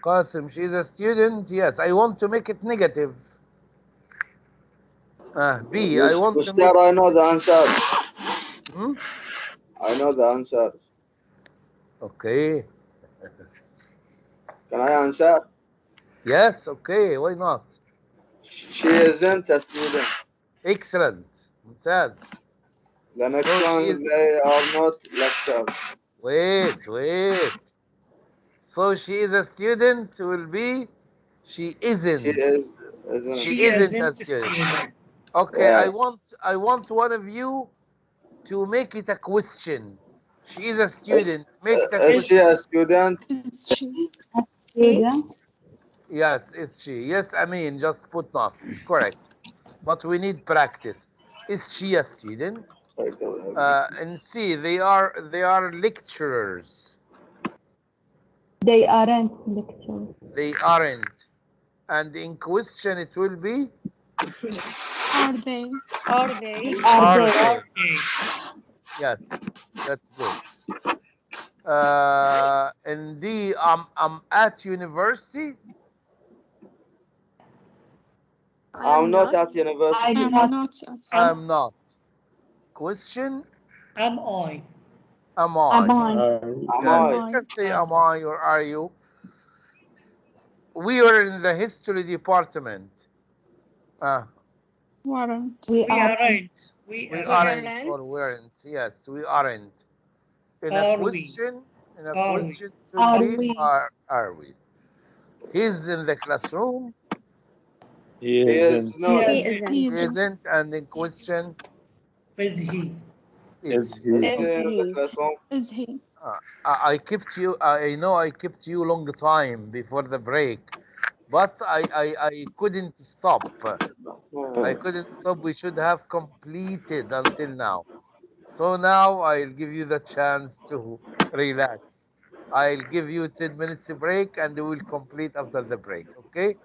Qasim, she is a student. Yes, I want to make it negative. B, I want to make. Mister, I know the answer. Hmm? I know the answer. Okay. Can I answer? Yes, okay, why not? She isn't a student. Excellent. ممتاز. The next So she one, is. they are not lectures. Wait. So she is a student will be she She isn't. isn't. She She isn't a isn't a student. student. Okay, Yes. I want one of you to make it a question. She is a Is, student. Make it a is she question. a student? Is she? Student. Yes, is she? Yes, I mean just put not. Correct. But we need practice. Is she a student? And C, they are lecturers. They aren't lecturers. They aren't. And in question it will be Are they? Are they? are Are they? Okay. Yes, that's good. And D, I'm at university. I'm not at university. I'm I'm not. not at. I'm not. Question, Am I? am Am I? I? Am Yes, Am I? you I? can say Am am I or are you. We are in the history department. Uh, Warrant. We we are. aren't. We we We aren't. aren't aren't. or weren't. Yes, we aren't. In a Are we? question, Are we? it will Are be we? are we? He's in the classroom. He He isn't. is not. He He isn't. He He isn't. isn't, and in question Is he? is Is he. he? Is he Is in the he? classroom? Is he? I kept you. I know I kept you long time before the break, but I couldn't stop. I couldn't stop. We should have completed until now. So now I'll give you the chance to relax. I'll give you 10 minutes break and we will complete after the break. Okay?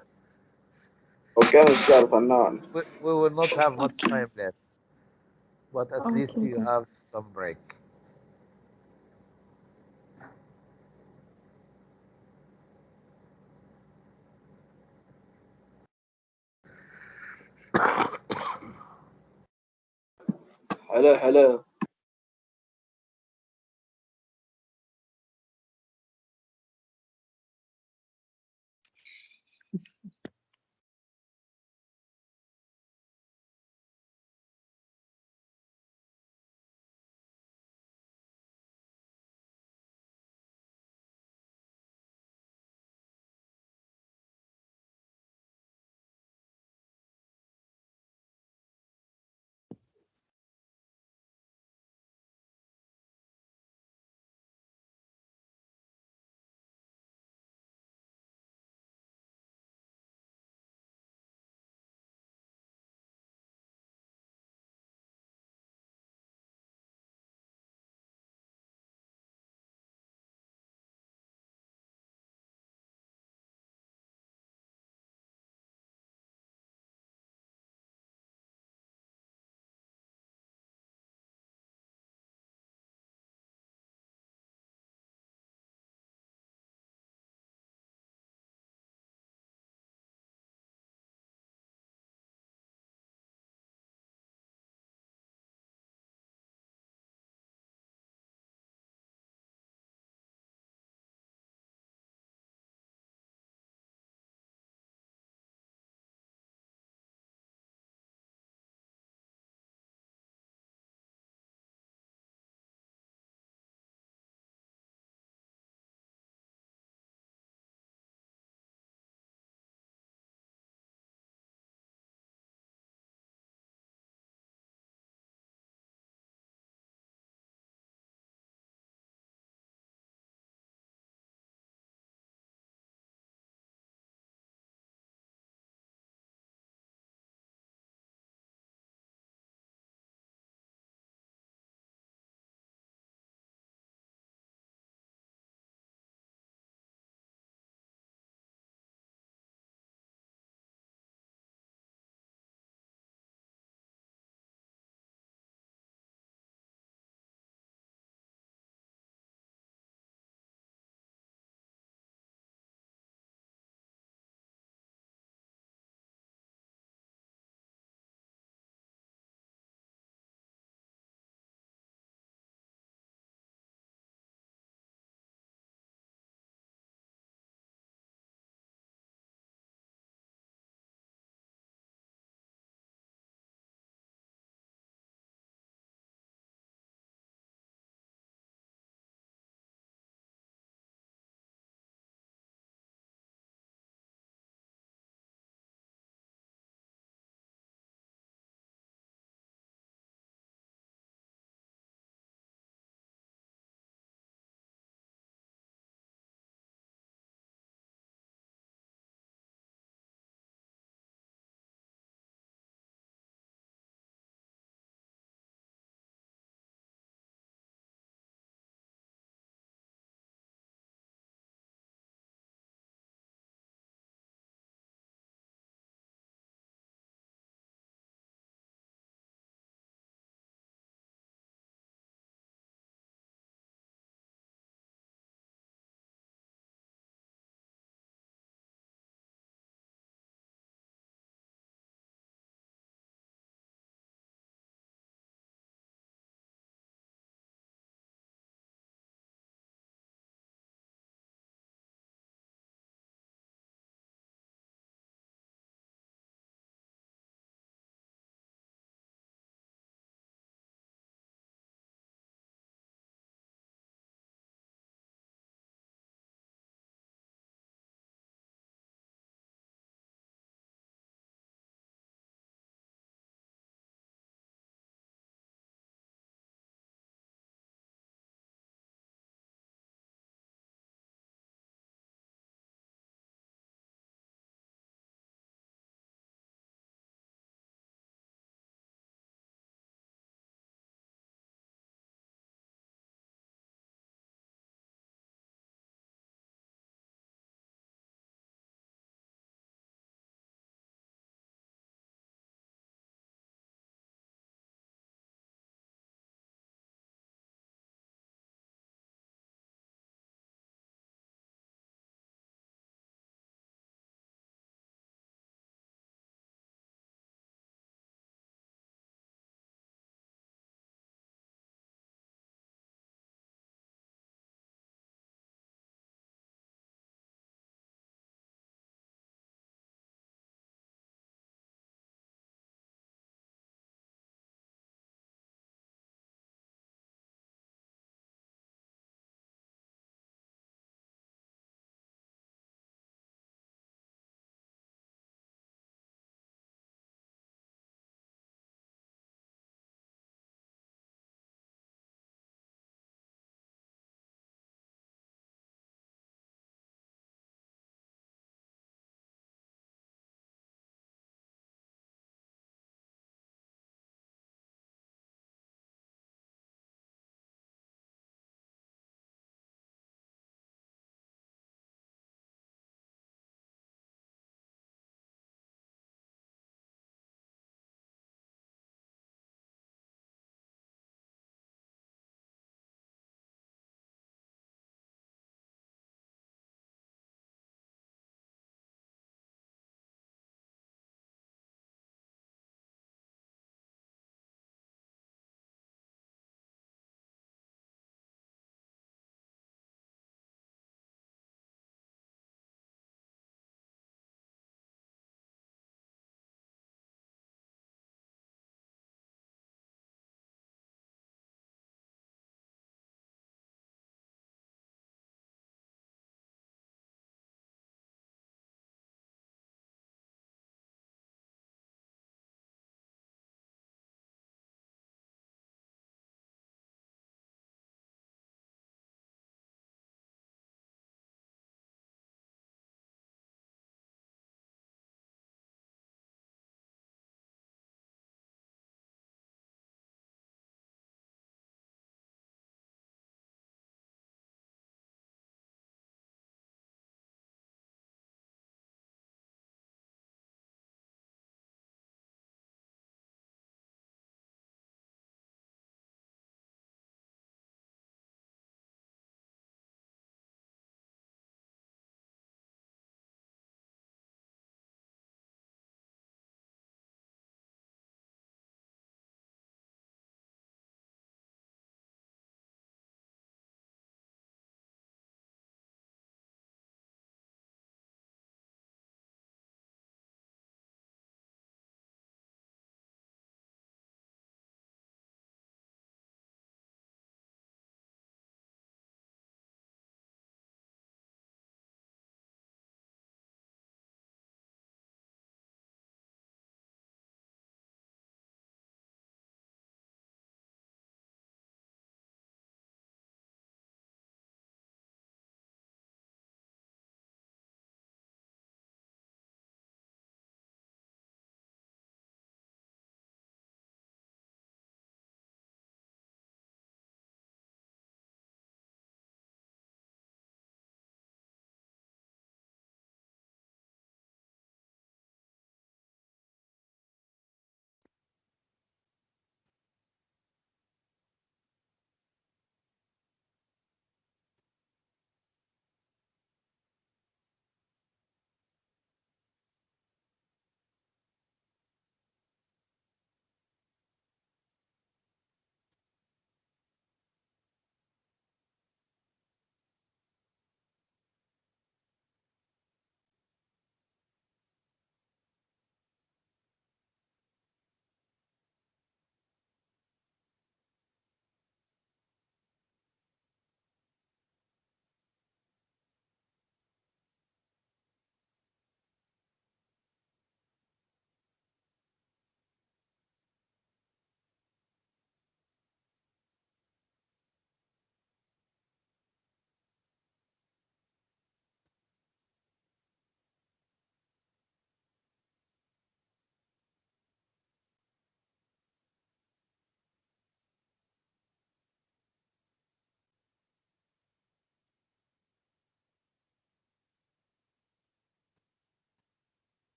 Okay, Mr. Fanan. We will not have much Okay. time left, but at least Okay. you have some break. Hello, hello.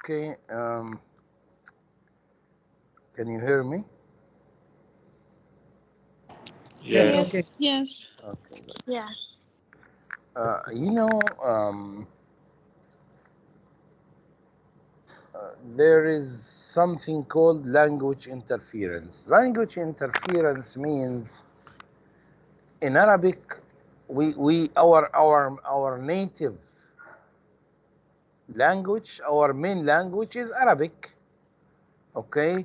Okay. Can you hear me? Yes. Okay. Yes. Okay. Yeah. You know, there is something called language interference. Language interference means in Arabic, our native language, our main language is Arabic. Okay,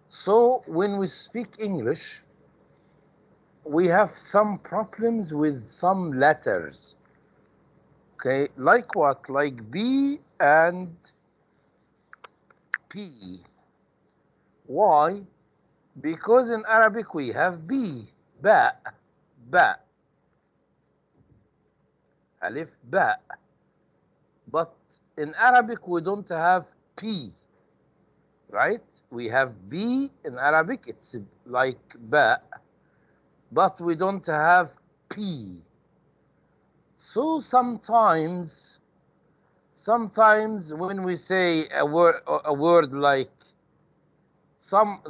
so when we speak English, we have some problems with some letters. Okay, like what? Like B and P. Why? Because in Arabic we have B, ba, ba, alif, ba. But in Arabic we don't have P, right? We have B in Arabic, it's like ba, but we don't have P. So sometimes when we say a word like some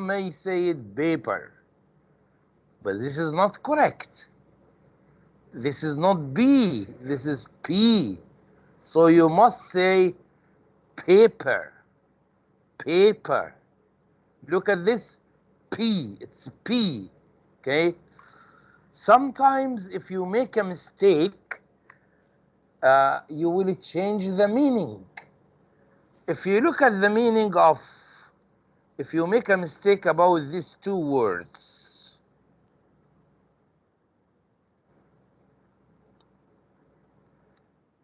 may say it paper, but this is not correct. This is not B, this is P. So you must say paper, paper. Look at this P, it's P, okay? Sometimes if you make a mistake, you will change the meaning. If you look at the meaning of, if you make a mistake about these two words,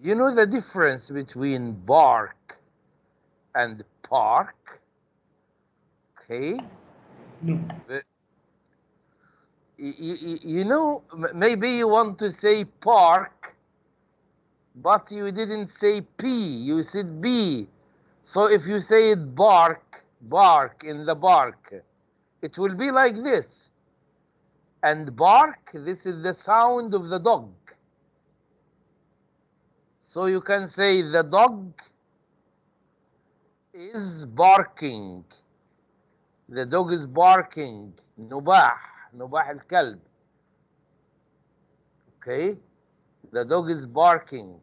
you know the difference between bark and park? Okay? No. You know, maybe you want to say park, but you didn't say P, you said B. So if you say it bark, bark in the bark, it will be like this. And bark, this is the sound of the dog. So you can say the dog is barking. The dog is barking. نباح, نباح الكلب. Okay? The dog is barking.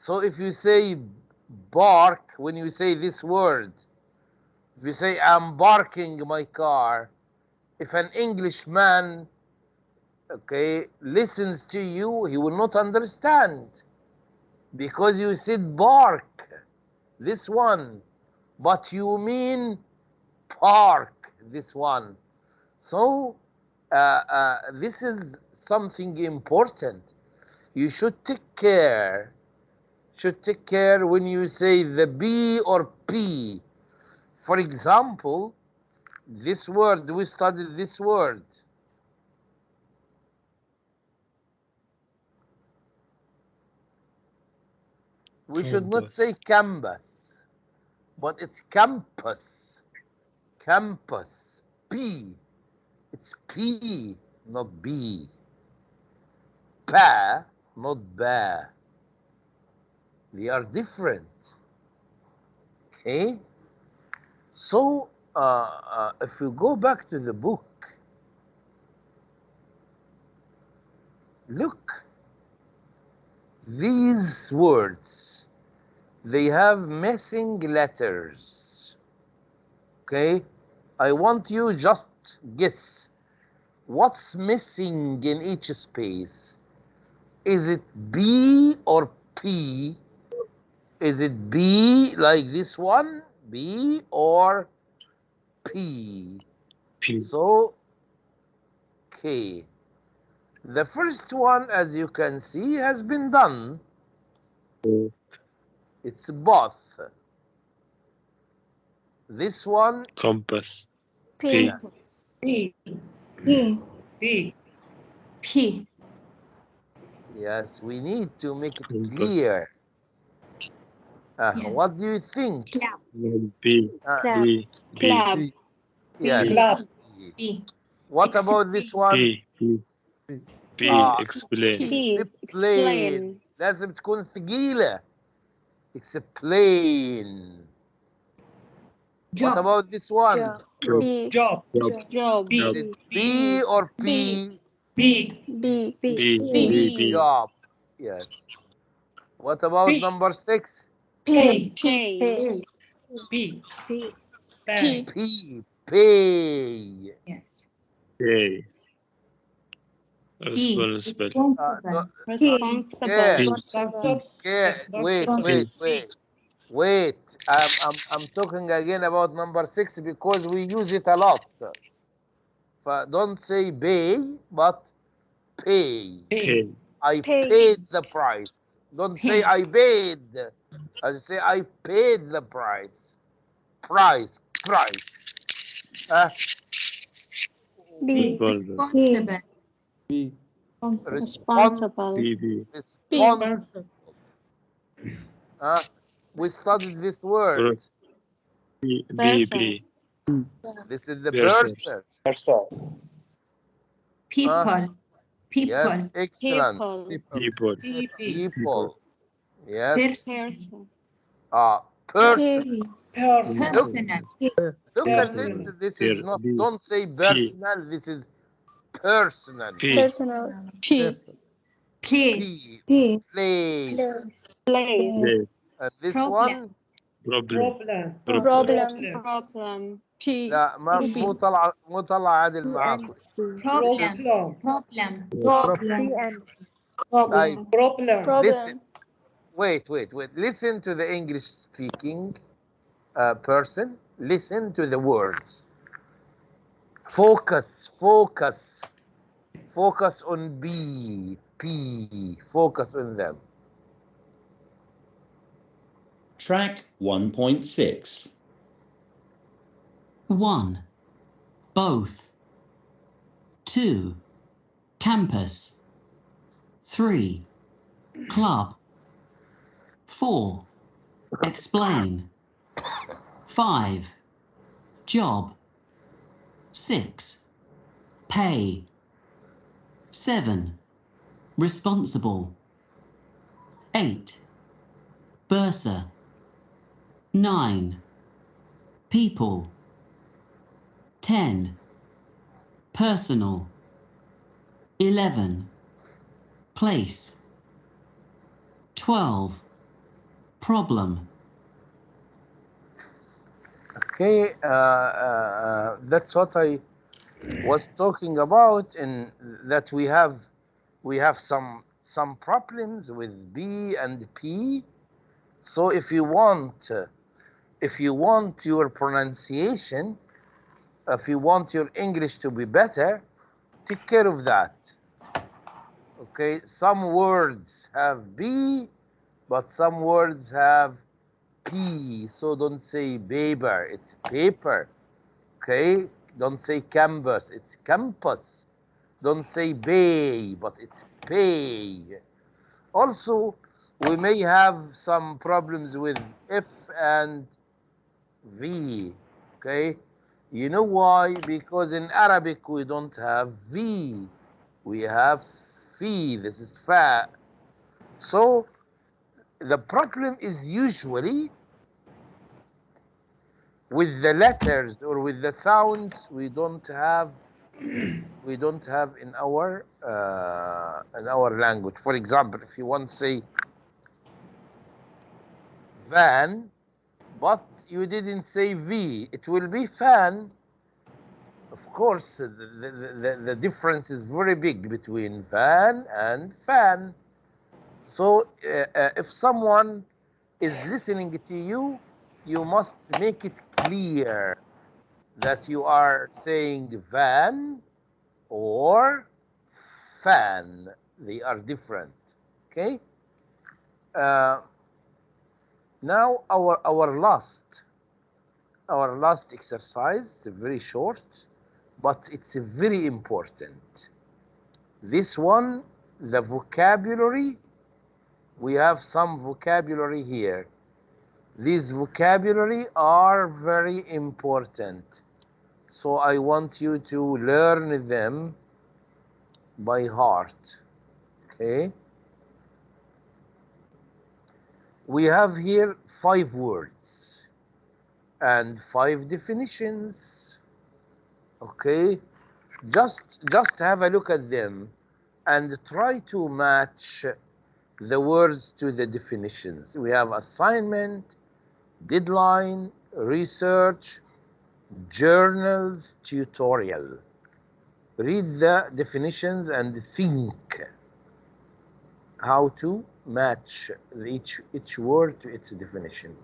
So if you say bark, when you say this word, if you say I'm barking my car, if an Englishman, okay, listens to you, he will not understand because you said bark, this one, but you mean park, this one. So this is something important. You should take care. When you say the B or P. For example, this word, we studied this word. We should not say campus, but it's campus. Campus. P. It's P, not B. Pa, not ba. They are different. Okay? So, if you go back to the book, look, these words, they have missing letters. Okay? I want you just guess what's missing in each space. Is it B or P? Is it B like this one, B, or P? P. So, okay. The first one, as you can see, has been done. It's both. This one, Compass. P. P. P. P. P. yes, we need to make it Compass. clear. Yes. What do you think? Clap. B. Clap. B. B. Club. Yes. Clap. P. What about this one? P. P. P. آه. Explain. P. explain. Explain. لازم تكون ثقيلة. It's a plane. What Job. about this one? Job. B. Job. Job. B. Is it B or P? B. B. B. Job. Yes. What about P. number 6? Pay. Pay. P. P. Pay. P. Pay. Yes. A. B. Responsible. No, Responsible. yeah. Responsible. Okay, wait. I'm talking again about number 6 because we use it a lot. Don't say pay, but pay. Pay. I Pay. paid the price. Don't say Pay. I paid. I say I paid the price. Price. B. Responsible. Responsible. B. Responsible. We studied this word. Pros- B. This is the Person. person. People. Yes, excellent. People. People. Yes. Person. Person. Personal. Look at this. This is not. Don't say personal. This is personal. Personal. P. Place. Place. Place. And this Problem. one. Problem. P. لا مو طلع عادل معاكم. Problem. طيب. Problem. Wait. Listen to the English speaking person. Listen to the words. Focus on B, P. Focus on them. Track 1.6. 1. Both. 2. Campus. 3. Club. 4. Explain. 5. Job. 6. Pay. 7. Responsible. 8. Bursar. 9. People. 10. Personal. 11. Place. 12. Problem. Okay, that's what I was talking about, in that we have some problems with B and P. So if you want your pronunciation, if you want your English to be better, take care of that. Okay, some words have B, but some words have P. So don't say paper, it's paper. Okay, don't say canvas, it's campus. Don't say bay, but it's pay. Also, we may have some problems with F and V. Okay, you know why? Because in Arabic we don't have V, we have fi. This is fa. So the problem is usually with the letters or with the sounds we don't have in our language. For example, if you want to say van, but you didn't say V, it will be fan. Of course, the difference is very big between van and fan. So if someone is listening to you, you must make it clear that you are saying van or fan. They are different. Okay. Now our last exercise is very short, but it's very important. This one, the vocabulary. We have some vocabulary here. These vocabulary are very important. So I want you to learn them by heart. Okay? we have here 5 words and 5 definitions. Okay, just have a look at them and try to match the words to the definitions. We have assignment, deadline, research, journals, tutorial. Read the definitions and think how to match each word to its definition.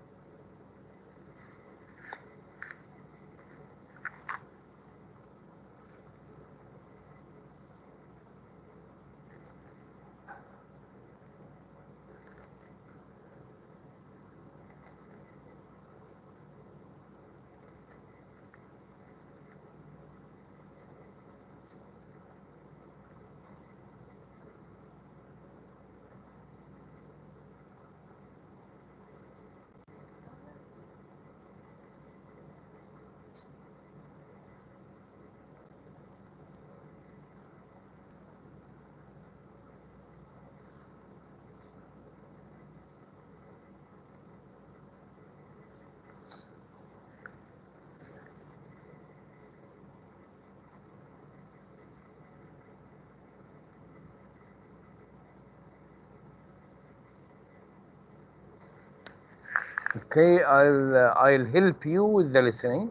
Okay, I'll help you with the listening.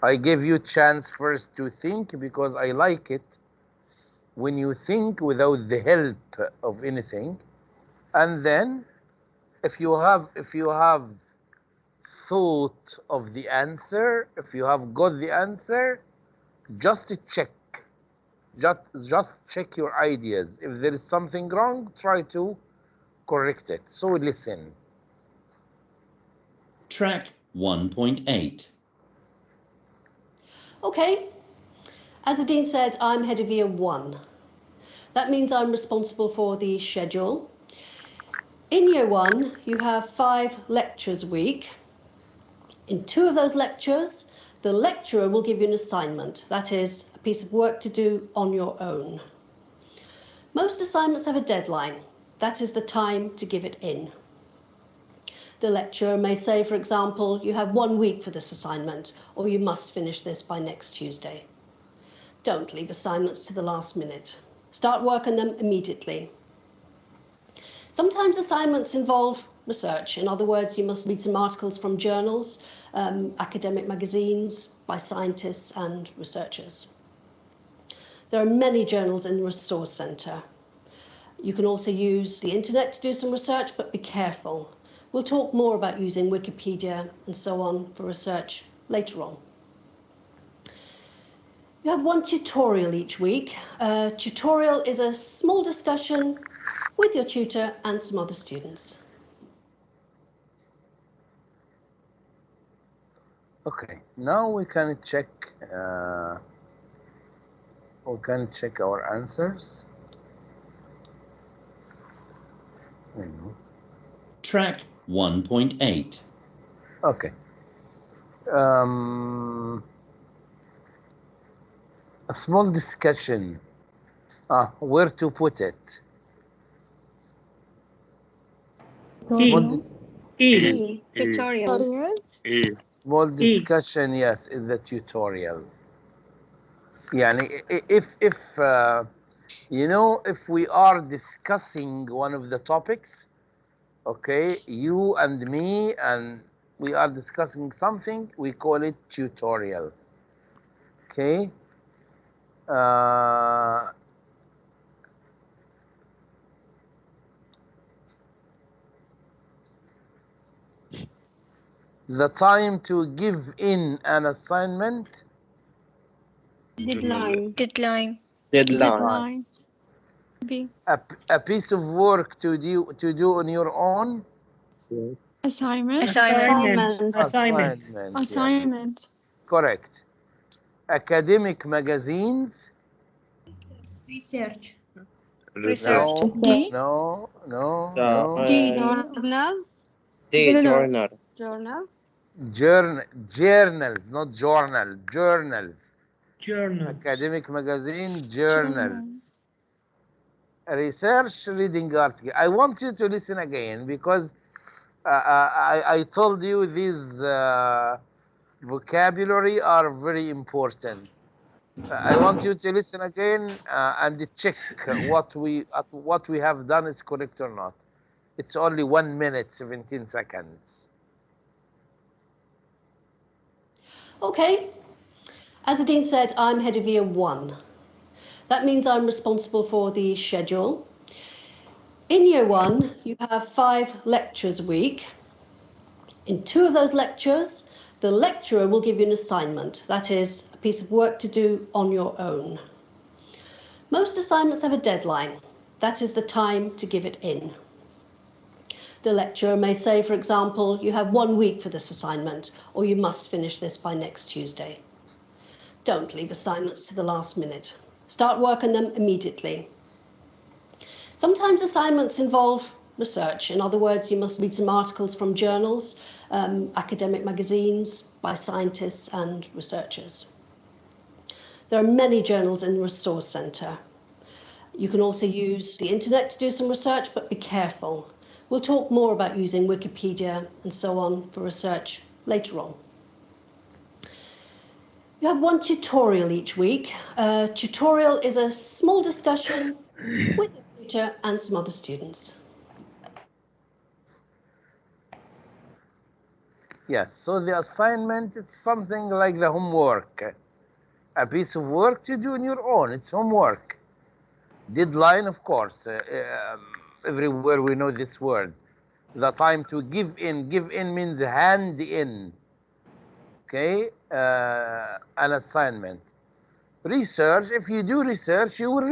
I give you chance first to think because I like it when you think without the help of anything, and then if you have thought of the answer, if you have got the answer, just check your ideas. If there is something wrong, try to correct it. So listen. Track 1.8. Okay, as the Dean said, I'm head of year 1. That means I'm responsible for the schedule. In year 1, you have 5 lectures a week. In 2 of those lectures, the lecturer will give you an assignment, that is, a piece of work to do on your own. Most assignments have a deadline, that is the time to give it in. The lecturer may say, for example, you have 1 week for this assignment, or you must finish this by next Tuesday. Don't leave assignments to the last minute. Start work on them immediately. Sometimes assignments involve research. In other words, you must read some articles from journals, academic magazines, by scientists and researchers. There are many journals in the Resource Centre. You can also use the internet to do some research, but be careful. We'll talk more about using Wikipedia and so on for research later on. You have 1 tutorial each week. A tutorial is a small discussion with your tutor and some other students. Okay, now we can check our answers. Track 1.8. Okay. A small discussion. Where to put it? Tutorial. Small discussion, yes, in the tutorial. Yani, if you know, if we are discussing one of the topics, okay, you and me, and we are discussing something, we call it tutorial. Okay. The time to give in an assignment. Deadline. B. A piece of work to do on your own. Assignment. Yes. Correct. Academic magazines. Research. No. Journals, not journal. Journals. Academic magazine, journals. Research, reading article. I want you to listen again because I told you these vocabulary are very important. I want you to listen again and check what we have done is correct or not. It's only 1 minute 17 seconds. Okay. As the Dean said, I'm head of year 1. That means I'm responsible for the schedule. In year 1, you have 5 lectures a week. In 2 of those lectures, the lecturer will give you an assignment. That is a piece of work to do on your own. Most assignments have a deadline. That is the time to give it in. The lecturer may say, for example, you have 1 week for this assignment, or you must finish this by next Tuesday. Don't leave assignments to the last minute. Start work on them immediately. Sometimes assignments involve research. In other words, you must read some articles from journals, academic magazines, by scientists and researchers. There are many journals in the Resource Centre. You can also use the internet to do some research, but be careful. We'll talk more about using Wikipedia and so on for research later on. You have 1 tutorial each week. A tutorial is a small discussion with your teacher and some other students. Yes, so the assignment is something like the homework. A piece of work to do on your own, it's homework. Deadline, of course, everywhere we know this word. The time to give in means hand in, okay, an assignment. Research, if you do research, you will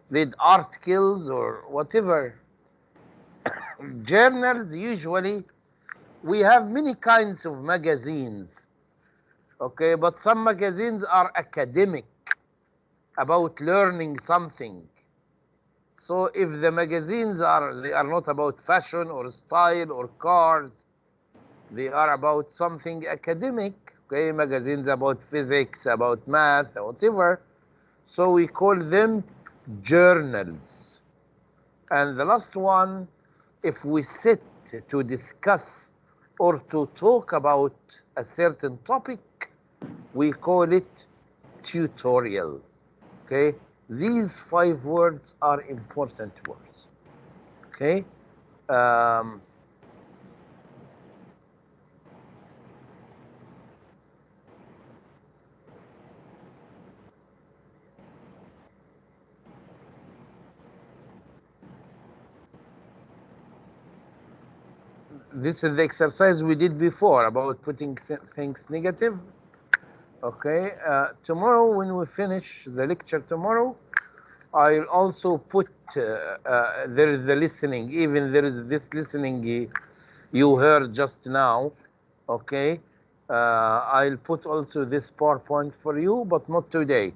read articles or whatever. Journals, usually, we have many kinds of magazines, okay, but some magazines are academic, about learning something. So if the magazines they are not about fashion or style or cars, they are about something academic, okay, magazines about physics, about math, whatever. So we call them journals. And the last one, if we sit to discuss or to talk about a certain topic, we call it tutorial. Okay, these 5 words are important words. Okay, this is the exercise we did before about putting things negative. Okay, tomorrow when we finish the lecture tomorrow, I'll also put, there is the listening, even there is this listening you heard just now, okay? I'll put also this PowerPoint for you, but not today,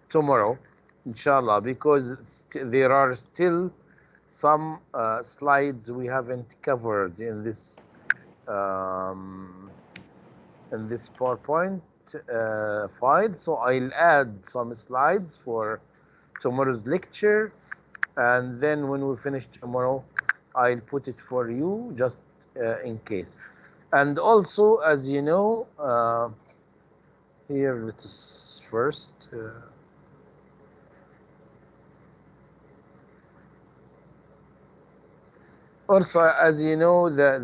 tomorrow, inshallah, because there are still some slides we haven't covered in this PowerPoint file, so I'll add some slides for tomorrow's lecture, and then when we finish tomorrow, I'll put it for you just in case. And also, as you know, here let us first. Also, as you know, the